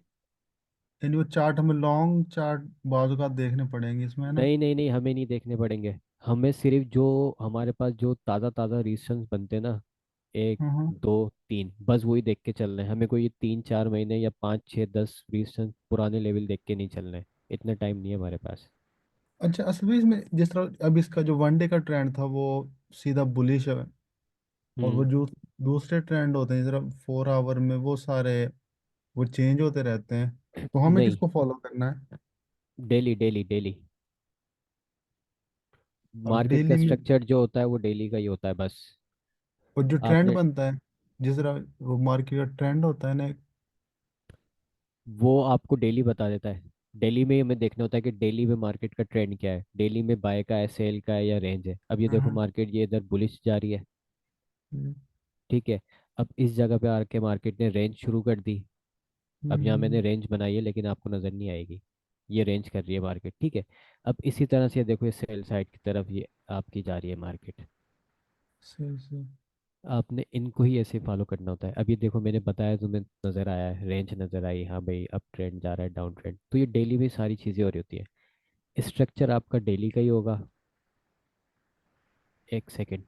यानी वो चार्ट हमें लॉन्ग चार्ट बाजू का देखने पड़ेंगे इसमें, है ना?
नहीं नहीं नहीं, हमें नहीं देखने पड़ेंगे। हमें सिर्फ जो हमारे पास जो ताज़ा ताज़ा रीजंस बनते हैं ना, एक,
हाँ हाँ।
2, 3, बस वही देख के चलना है हमें। कोई ये 3-4 महीने या 5-6-10 रीजंस पुराने लेवल देख के नहीं चलना है। इतना टाइम नहीं है हमारे पास।
अच्छा, असल में इसमें जिस तरह अब इसका जो वनडे का ट्रेंड था वो सीधा बुलिश है, और वो
हम्म।
जो दूसरे ट्रेंड होते हैं जिस तरह 4 आवर में वो सारे वो चेंज होते रहते हैं, तो हमें
नहीं,
किसको फॉलो करना है?
Daily daily daily.
अब
मार्केट का
डेली में
स्ट्रक्चर जो होता है वो डेली का ही होता है बस।
और जो ट्रेंड
आपने,
बनता है जिस तरह वो मार्केट का ट्रेंड होता है ना।
वो आपको डेली बता देता है। डेली में हमें देखना होता है कि डेली में मार्केट का ट्रेंड क्या है, डेली में बाय का है, सेल का है या रेंज है। अब ये
हाँ
देखो
हाँ।
मार्केट ये इधर बुलिश जा रही है,
हम्म।
ठीक है। अब इस जगह पे आके मार्केट ने रेंज शुरू कर दी। अब यहाँ मैंने
हम्म।
रेंज बनाई है लेकिन आपको नज़र नहीं आएगी। ये रेंज कर रही है मार्केट, ठीक है। अब इसी तरह से देखो, ये सेल साइड की तरफ ये आपकी जा रही है मार्केट।
सही सही।
आपने इनको ही ऐसे फॉलो करना होता है। अभी देखो मैंने बताया, तुम्हें नज़र आया है, रेंज नज़र आई, हाँ भाई अप ट्रेंड जा रहा है, डाउन ट्रेंड, तो ये डेली में सारी चीज़ें हो रही होती है। स्ट्रक्चर आपका डेली का ही होगा। एक सेकेंड,